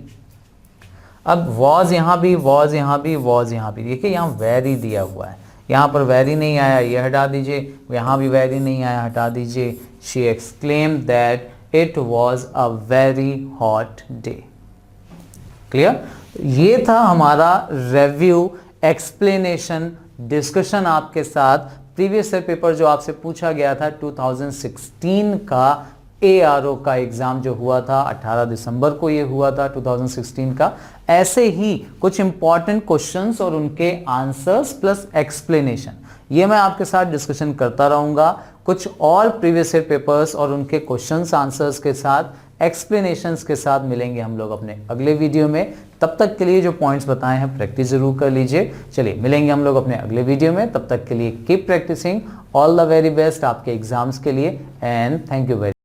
अब वॉज यहां भी, वॉज यहां भी, वॉज यहां भी, देखिए यहां वेरी दिया हुआ है, यहां पर वेरी नहीं आया, ये हटा दीजिए। यहां भी वेरी नहीं आया, हटा दीजिए। She exclaimed that it was a very hot day. Clear. ये था हमारा रिव्यू, एक्सप्लेनेशन, डिस्कशन आपके साथ। प्रीवियस ईयर पेपर जो आपसे पूछा गया था 2016 का ARO का एग्जाम जो हुआ था 18 दिसंबर को ये हुआ था 2016 का। ऐसे ही कुछ इंपॉर्टेंट क्वेश्चंस और उनके आंसर्स प्लस एक्सप्लेनेशन, ये मैं आपके साथ डिस्कशन करता रहूंगा। कुछ और प्रीवियस ईयर पेपर्स और उनके क्वेश्चंस आंसर्स के साथ, एक्सप्लेनेशंस के साथ मिलेंगे हम लोग अपने अगले वीडियो में। तब तक के लिए जो पॉइंट्स बताए हैं प्रैक्टिस जरूर कर लीजिए। चलिए मिलेंगे हम लोग अपने अगले वीडियो में, तब तक के लिए keep practising. All the very best आपके एग्जाम्स के लिए एंड थैंक यू वेरी